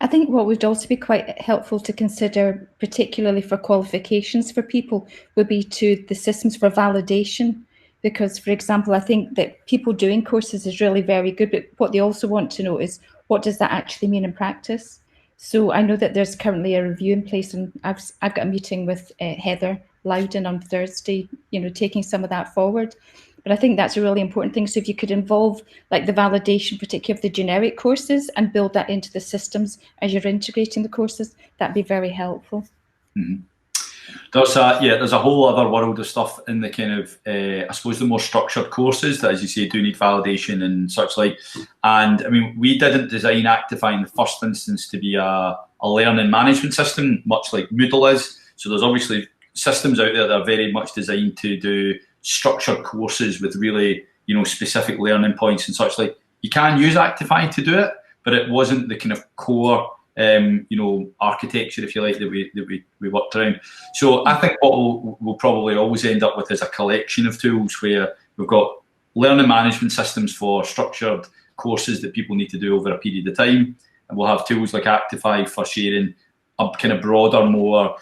I think what would also be quite helpful to consider, particularly for qualifications for people, would be the systems for validation. Because, for example, I think that people doing courses is really very good, but what they also want to know is, what does that actually mean in practice? So I know that there's currently a review in place, and I've got a meeting with Heather Loudon on Thursday, taking some of that forward. But I think that's a really important thing. So if you could involve like the validation, particularly of the generic courses, and build that into the systems as you're integrating the courses, that'd be very helpful. Mm-hmm. There's a whole other world of stuff in the kind of, I suppose, the more structured courses that, as you say, do need validation and such like. And I mean, we didn't design Actify in the first instance to be a learning management system, much like Moodle is. So there's obviously systems out there that are very much designed to do structured courses with really, specific learning points and such like. You can use Actify to do it, but it wasn't the kind of core architecture, if you like, that we worked around. So I think what we'll probably always end up with is a collection of tools where we've got learning management systems for structured courses that people need to do over a period of time, and we'll have tools like Actify for sharing a kind of broader, more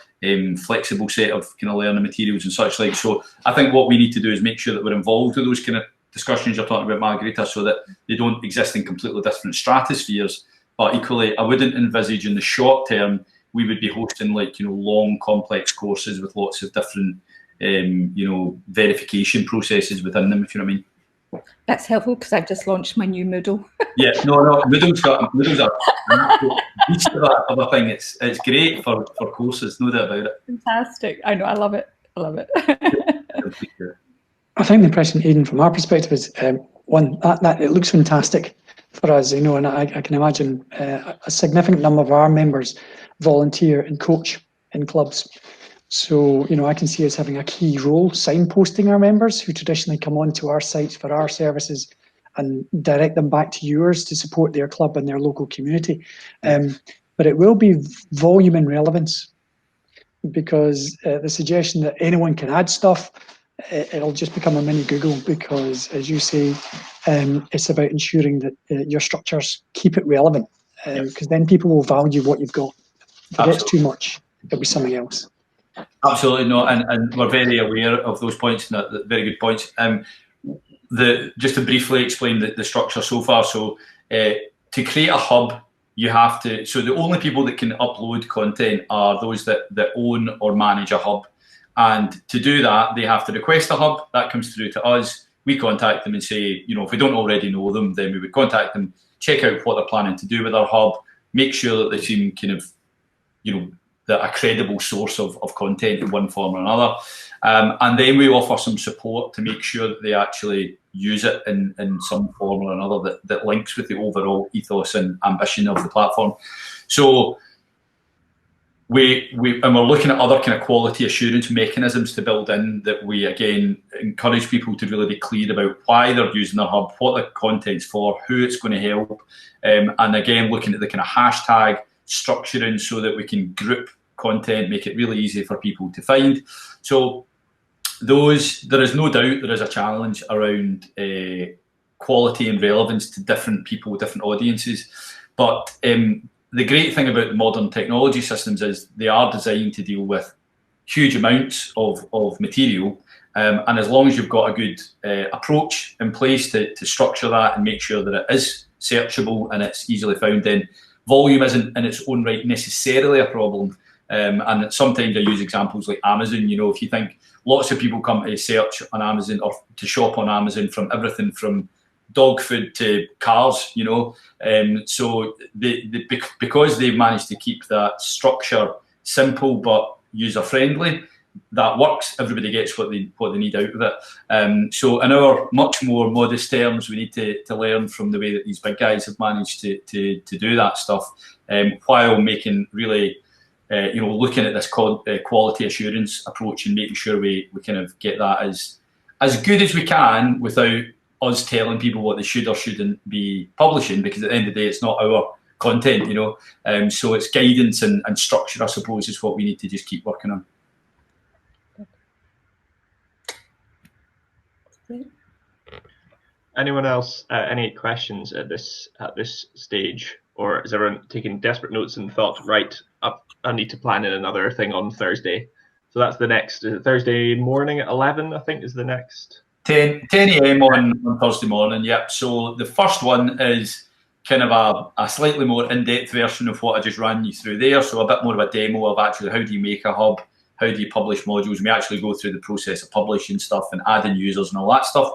flexible set of kind of learning materials and such like. So I think what we need to do is make sure that we're involved with those kind of discussions you're talking about, Margarita, so that they don't exist in completely different stratospheres. But equally, I wouldn't envisage in the short term we would be hosting long, complex courses with lots of different verification processes within them, if you know what I mean. That's helpful because I've just launched my new Moodle. Yeah, no, Moodle's a beast of a thing. It's great for courses, no doubt about it. Fantastic. I know, I love it. I think the impression, Aidan, from our perspective is one, that it looks fantastic for us, and I can imagine a significant number of our members volunteer and coach in clubs. So, I can see us having a key role signposting our members who traditionally come onto our sites for our services and direct them back to yours to support their club and their local community. But it will be volume and relevance, because the suggestion that anyone can add stuff, it'll just become a mini Google, because, as you say, it's about ensuring that your structures keep it relevant, because then people will value what you've got. If it gets too much, it'll be something else. Absolutely not, and we're very aware of those points, and very good points. Just to briefly explain the structure so far. So to create a hub, you have to. So the only people that can upload content are those that own or manage a hub. And to do that, they have to request a hub. That comes through to us. We contact them and say, if we don't already know them, then we would contact them, check out what they're planning to do with our hub, make sure that they seem kind of, a credible source of content in one form or another. And then we offer some support to make sure that they actually use it in some form or another that links with the overall ethos and ambition of the platform. So we're looking at other kind of quality assurance mechanisms to build in, that we again encourage people to really be clear about why they're using their hub, what the content's for, who it's going to help, and again looking at the kind of hashtag structuring so that we can group content, make it really easy for people to find. So there is no doubt there is a challenge around quality and relevance to different people, different audiences, but the great thing about the modern technology systems is they are designed to deal with huge amounts of material, and as long as you've got a good approach in place to structure that and make sure that it is searchable and it's easily found, then volume isn't in its own right necessarily a problem. And sometimes I use examples like Amazon. If you think lots of people come to search on Amazon or to shop on Amazon from everything from dog food to cars, so because they've managed to keep that structure simple but user friendly, that works. Everybody gets what they need out of it. So in our much more modest terms, we need to learn from the way that these big guys have managed to do that stuff, while making really looking at this quality assurance approach and making sure we kind of get that as good as we can without us telling people what they should or shouldn't be publishing, because at the end of the day, it's not our content, so it's guidance and structure, I suppose, is what we need to just keep working on. Anyone else? Any questions at this stage, or is everyone taking desperate notes and thought, right, I need to plan in another thing on Thursday? So that's the next Thursday morning at 11, I think, is the next. 10 a.m. on Thursday morning, yep. So the first one is kind of a slightly more in-depth version of what I just ran you through there. So a bit more of a demo of actually how do you make a hub, how do you publish modules. We actually go through the process of publishing stuff and adding users and all that stuff.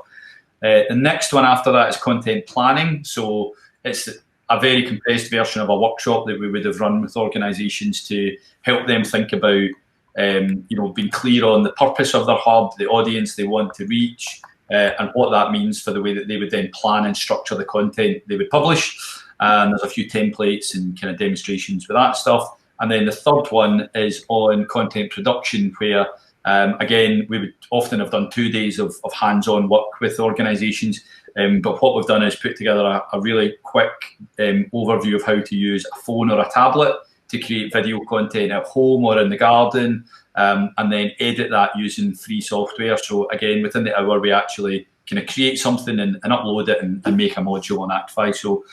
The next one after that is content planning. So it's a very compressed version of a workshop that we would have run with organisations to help them think about, being clear on the purpose of their hub, the audience they want to reach, and what that means for the way that they would then plan and structure the content they would publish. And there's a few templates and kind of demonstrations with that stuff. And then the third one is on content production, where again, we would often have done 2 days of hands-on work with organisations. But what we've done is put together a really quick overview of how to use a phone or a tablet to create video content at home or in the garden, and then edit that using free software. So again, within the hour, we actually kind of create something and upload it and make a module on Actify. So,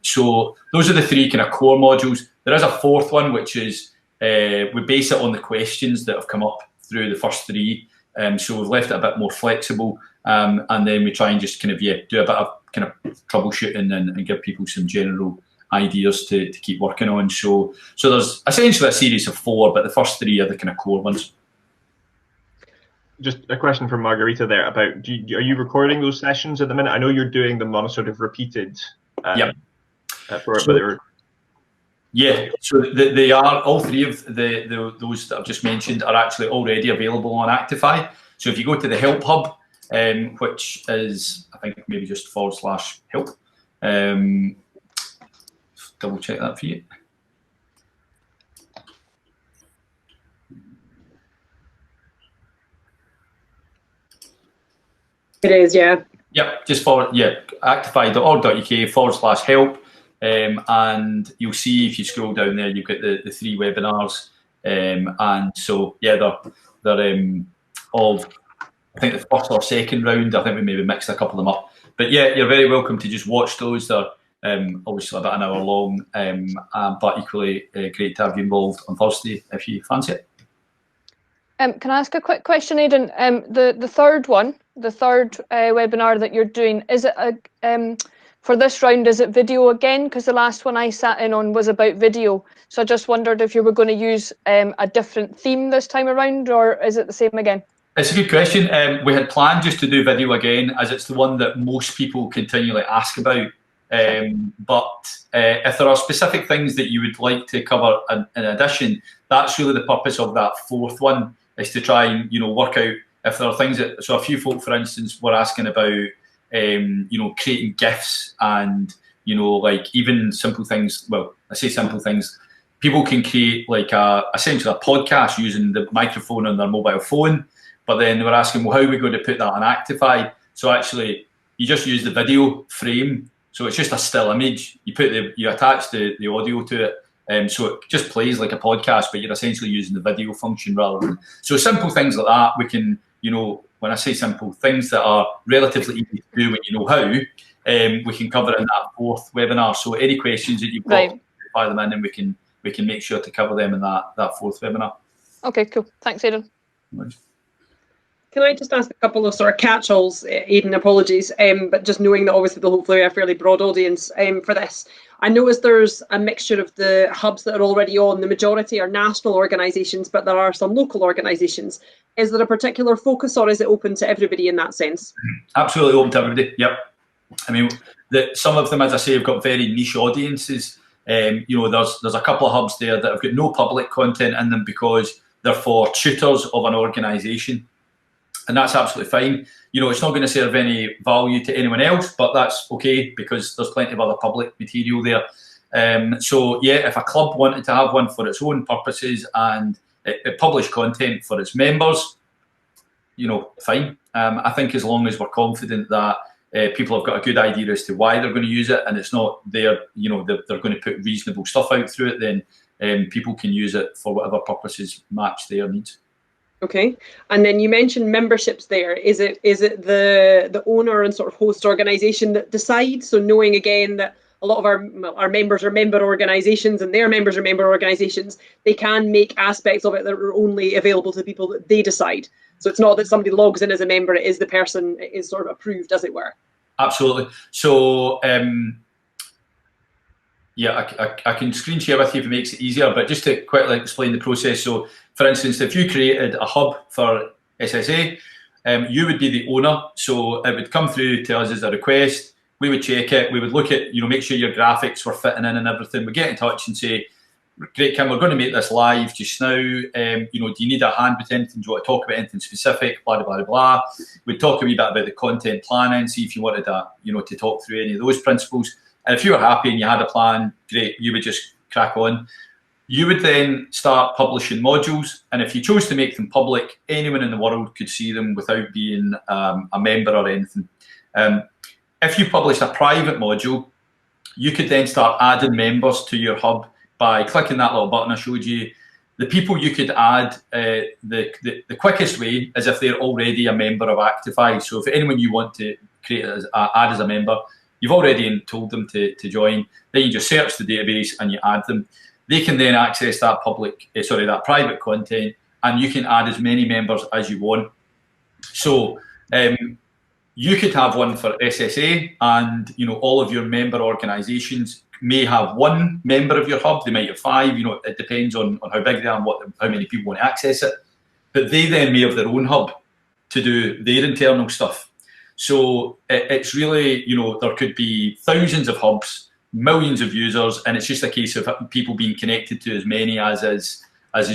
so those are the 3 kind of core modules. There is a 4th one, which is we base it on the questions that have come up through the first 3. So we've left it a bit more flexible, and then we try and just kind of do a bit of kind of troubleshooting and give people some general ideas to keep working on. So there's essentially a series of 4, but the first 3 are the kind of core ones. Just a question from Margarita there about, are you recording those sessions at the minute? I know you're doing them on a sort of repeated. Yep. Yeah, so they are, all 3 of those that I've just mentioned are actually already available on Actify. So if you go to the Help Hub, which is, I think maybe just /help, double check that for you. It is, yeah. Yep, just actify.org.uk /help. And you'll see if you scroll down there, you've got the 3 webinars. And so, yeah, they're of, I think the first or second round. I think we maybe mixed a couple of them up. But yeah, you're very welcome to just watch those. They're obviously about an hour long, but equally great to have you involved on Thursday if you fancy it. Can I ask a quick question, Aidan? The third one, the third webinar that you're doing, is it for this round, is it video again? Because the last one I sat in on was about video. So I just wondered if you were going to use a different theme this time around, or is it the same again? It's a good question. We had planned just to do video again, as it's the one that most people continually ask about. But if there are specific things that you would like to cover in addition, that's really the purpose of that 4th one, is to try and work out if there are things that. So a few folk, for instance, were asking about creating GIFs and like even simple things. Well, I say simple things. People can create like essentially a podcast using the microphone on their mobile phone. But then they were asking, well, how are we going to put that on Actify? So actually, you just use the video frame. So it's just a still image. You attach the audio to it, so it just plays like a podcast, but you're essentially using the video function rather than. So simple things like that, we can, when I say simple, things that are relatively easy to do when you know how, we can cover in that 4th webinar. So any questions that you've got, fire them in, and we can make sure to cover them in that 4th webinar. Okay, cool. Thanks, Aidan. Nice. Can I just ask a couple of sort of catch-alls, Aidan, apologies, but just knowing that obviously they'll hopefully have a fairly broad audience for this. I noticed there's a mixture of the hubs that are already on. The majority are national organisations, but there are some local organisations. Is there a particular focus, or is it open to everybody in that sense? Absolutely open to everybody, yep. I mean, some of them, as I say, have got very niche audiences. There's a couple of hubs there that have got no public content in them because they're for tutors of an organisation. And that's absolutely fine. It's not going to serve any value to anyone else, but that's okay because there's plenty of other public material there. So yeah, if a club wanted to have one for its own purposes and it published content for its members, fine. I think as long as we're confident that people have got a good idea as to why they're going to use it, and it's not they're going to put reasonable stuff out through it, then people can use it for whatever purposes match their needs. Okay, and then you mentioned memberships there. Is it the owner and sort of host organisation that decides? So knowing again that a lot of our members are member organisations and their members are member organisations, they can make aspects of it that are only available to people that they decide. So it's not that somebody logs in as a member; it is the person is sort of approved, as it were. Absolutely. So Yeah, I can screen share with you if it makes it easier, but just to quickly explain the process. So, for instance, if you created a hub for SSA, you would be the owner. So it would come through to us as a request. We would check it. We would look at, make sure your graphics were fitting in and everything. We get in touch and say, great, Kim, we're going to make this live just now. Do you need a hand with anything? Do you want to talk about anything specific? Blah, blah, blah, blah. We'd talk a wee bit about the content planning, see if you wanted to talk through any of those principles. And if you were happy and you had a plan, great, you would just crack on. You would then start publishing modules. And if you chose to make them public, anyone in the world could see them without being a member or anything. If you published a private module, you could then start adding members to your hub by clicking that little button I showed you. The people you could add, the quickest way is if they're already a member of Actify. So if anyone you want to add as a member, you've already told them to join, then you just search the database and you add them. They can then access that that private content, and you can add as many members as you want. So you could have one for SSA, and all of your member organisations may have one member of your hub. They might have 5. It depends on how big they are and how many people want to access it. But they then may have their own hub to do their internal stuff. So it's really, there could be thousands of hubs, millions of users, and it's just a case of people being connected to as many as is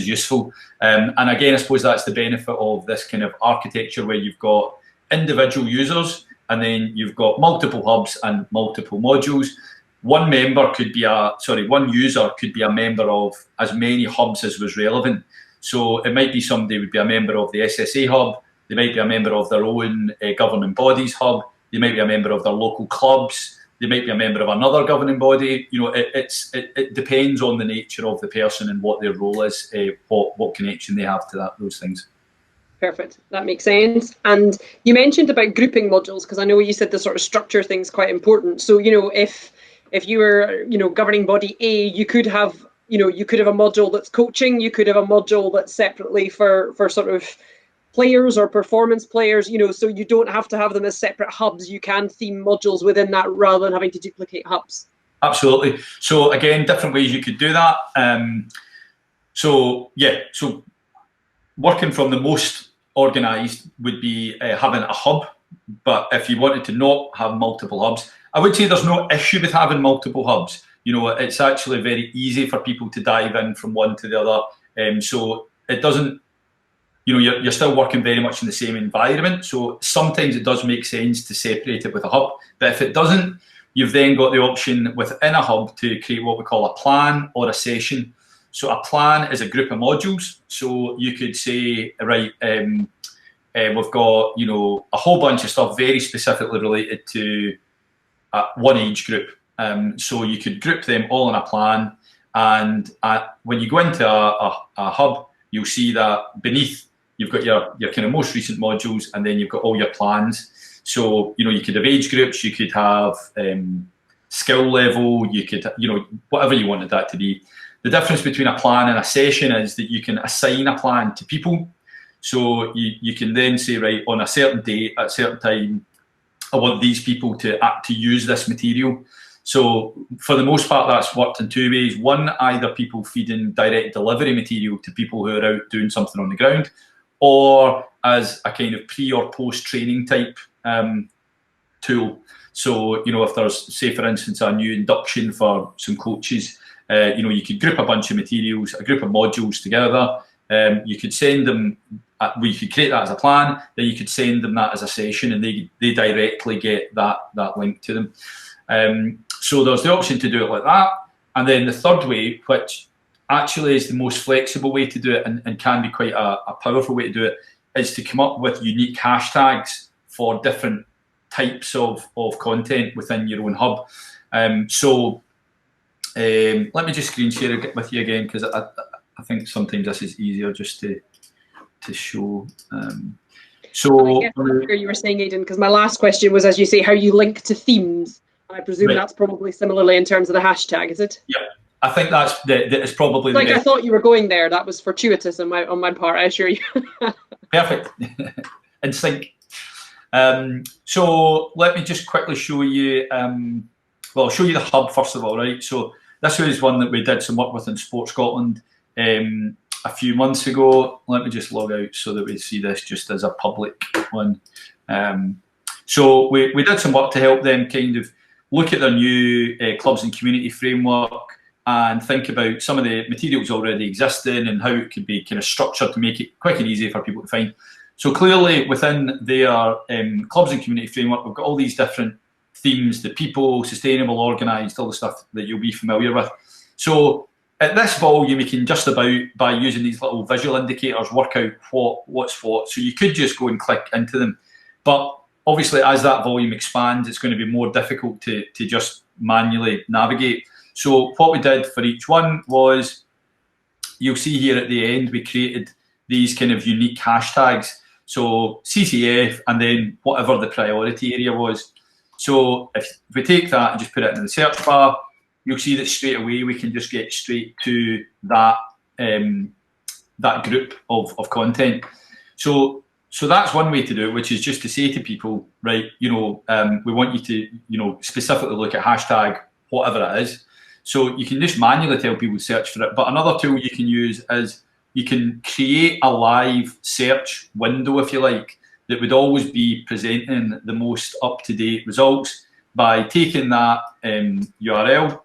useful. And again, I suppose that's the benefit of this kind of architecture where you've got individual users and then you've got multiple hubs and multiple modules. One user could be a member of as many hubs as was relevant. So it might be somebody would be a member of the SSA hub. They might be a member of their own governing bodies hub. They might be a member of their local clubs. They might be a member of another governing body. It depends on the nature of the person and what their role is, what connection they have to those things. Perfect, that makes sense. And you mentioned about grouping modules, because I know you said the sort of structure thing's quite important. So if you were governing body A, you could have a module that's coaching. You could have a module that's separately for sort of players or performance players, so you don't have to have them as separate hubs. You can theme modules within that rather than having to duplicate hubs. Absolutely. So again, different ways you could do that. So working from the most organised would be having a hub. But if you wanted to not have multiple hubs, I would say there's no issue with having multiple hubs. It's actually very easy for people to dive in from one to the other. So it doesn't, you're still working very much in the same environment. So sometimes it does make sense to separate it with a hub. But if it doesn't, you've then got the option within a hub to create what we call a plan or a session. So a plan is a group of modules. So you could say, right, we've got, a whole bunch of stuff very specifically related to one age group. So you could group them all in a plan. And when you go into a hub, you'll see that beneath you've got your kind of most recent modules, and then you've got all your plans. So, you could have age groups, you could have skill level, you could, whatever you wanted that to be. The difference between a plan and a session is that you can assign a plan to people. So you can then say, right, on a certain date, at a certain time, I want these people to use this material. So for the most part, that's worked in 2 ways. One, either people feeding direct delivery material to people who are out doing something on the ground, or as a kind of pre or post training type tool. So, if there's, say for instance, a new induction for some coaches, you could group a bunch of materials, a group of modules together. You could send them, you could create that as a plan, then you could send them that as a session, and they directly get that link to them. So there's the option to do it like that. And then the third way, which actually is the most flexible way to do it and can be quite a powerful way to do it, is to come up with unique hashtags for different types of content within your own hub. So let me just screen share it with you again, because I think sometimes this is easier just to show. So I guess you were saying, Aidan, because my last question was, as you say, how you link to themes. I presume that's probably similarly in terms of the hashtag, is it? Yeah, I think it's probably like I thought you were going there. That was fortuitous on my part, I assure you. Perfect. In sync. So let me just quickly show you. Well, I'll show you the hub first of all, right? So this was one that we did some work with in Sport Scotland a few months ago. Let me just log out so that we see this just as a public one. So we did some work to help them kind of look at their new clubs and community framework and think about some of the materials already existing and how it could be kind of structured to make it quick and easy for people to find. So clearly within their clubs and community framework, we've got all these different themes: the people, sustainable, organised, all the stuff that you'll be familiar with. So at this volume, you can just about, by using these little visual indicators, work out what's what. So you could just go and click into them. But obviously, as that volume expands, it's going to be more difficult to just manually navigate. So what we did for each one was, you'll see here at the end, we created these kind of unique hashtags. So CCF and then whatever the priority area was. So if we take that and just put it in the search bar, you'll see that straight away we can just get straight to that that group of content. So that's one way to do it, which is just to say to people, right, you know, we want you to, you know, specifically look at hashtag whatever it is. So you can just manually tell people to search for it. But another tool you can use is you can create a live search window, if you like, that would always be presenting the most up-to-date results by taking that URL.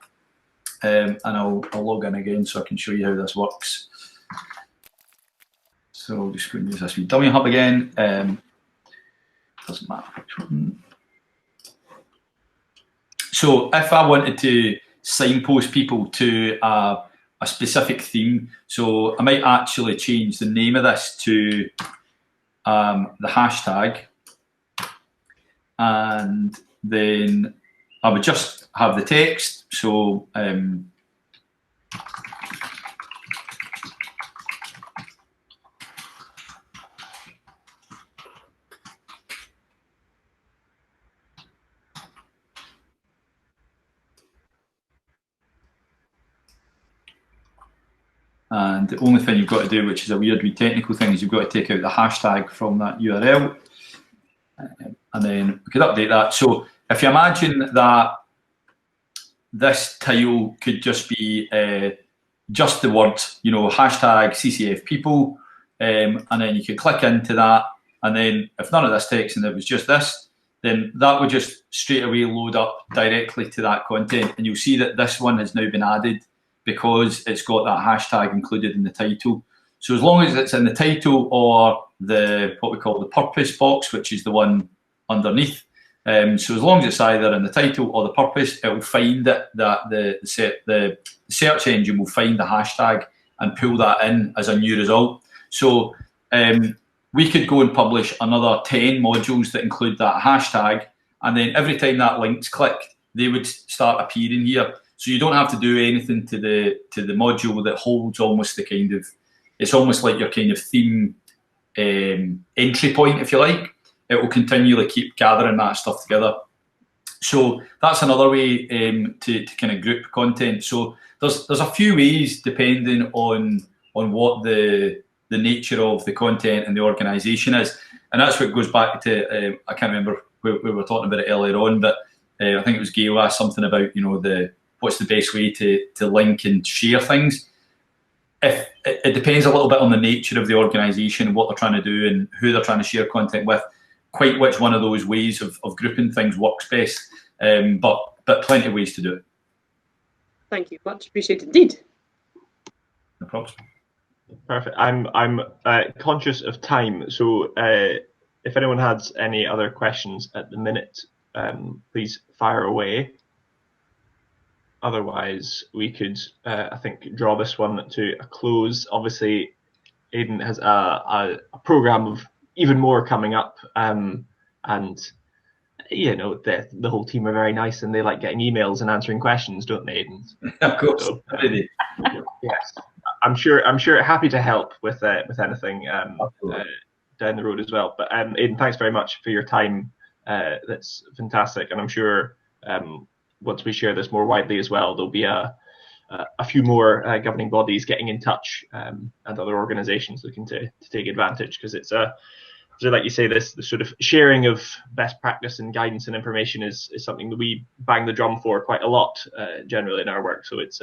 And I'll log in again so I can show you how this works. So I'll just go and use this wee dummy hub again. Doesn't matter which one. So if I wanted to signpost people to a specific theme, so I might actually change the name of this to the hashtag, and then I would just have the text. So and the only thing you've got to do, which is a weird wee technical thing, is you've got to take out the hashtag from that URL, and then we could update that. So if you imagine that this tile could just be just the word, you know, hashtag CCF people, and then you could click into that, and then if none of this text and it was just this, then that would just straight away load up directly to that content, and you'll see that this one has now been added because it's got that hashtag included in the title. So as long as it's in the title or the what we call the purpose box, which is the one underneath, so as long as it's either in the title or the purpose, it will find it, that the search engine will find the hashtag and pull that in as a new result. So we could go and publish another 10 modules that include that hashtag, and then every time that link's clicked, they would start appearing here. So you don't have to do anything to the module that holds almost the kind of, it's almost like your kind of theme entry point, if you like. It will continually keep gathering that stuff together. So that's another way to kind of group content. So there's a few ways depending on what the nature of the content and the organisation is, and that's what goes back to I can't remember we were talking about it earlier on, but I think it was Gail asked something about, you know, what's the best way to link and share things. If it depends a little bit on the nature of the organisation, what they're trying to do and who they're trying to share content with, quite which one of those ways of grouping things works best, but plenty of ways to do it. Thank you, much appreciated indeed. No problem. Perfect. I'm conscious of time, so if anyone has any other questions at the minute, please fire away. Otherwise, we could, I think, draw this one to a close. Obviously, Aidan has a program of even more coming up, and you know, the whole team are very nice and they like getting emails and answering questions, don't they, Aidan? Of course. So, yes, I'm sure happy to help with anything down the road as well. But Aidan, thanks very much for your time. That's fantastic, and I'm sure once we share this more widely as well, there'll be a few more governing bodies getting in touch and other organisations looking to take advantage, because it's a So like you say, the sort of sharing of best practice and guidance and information is something that we bang the drum for quite a lot generally in our work. So it's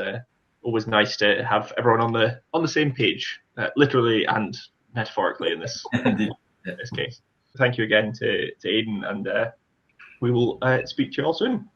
always nice to have everyone on the same page, literally and metaphorically in this case. Thank you again to Aidan, and we will speak to you all soon.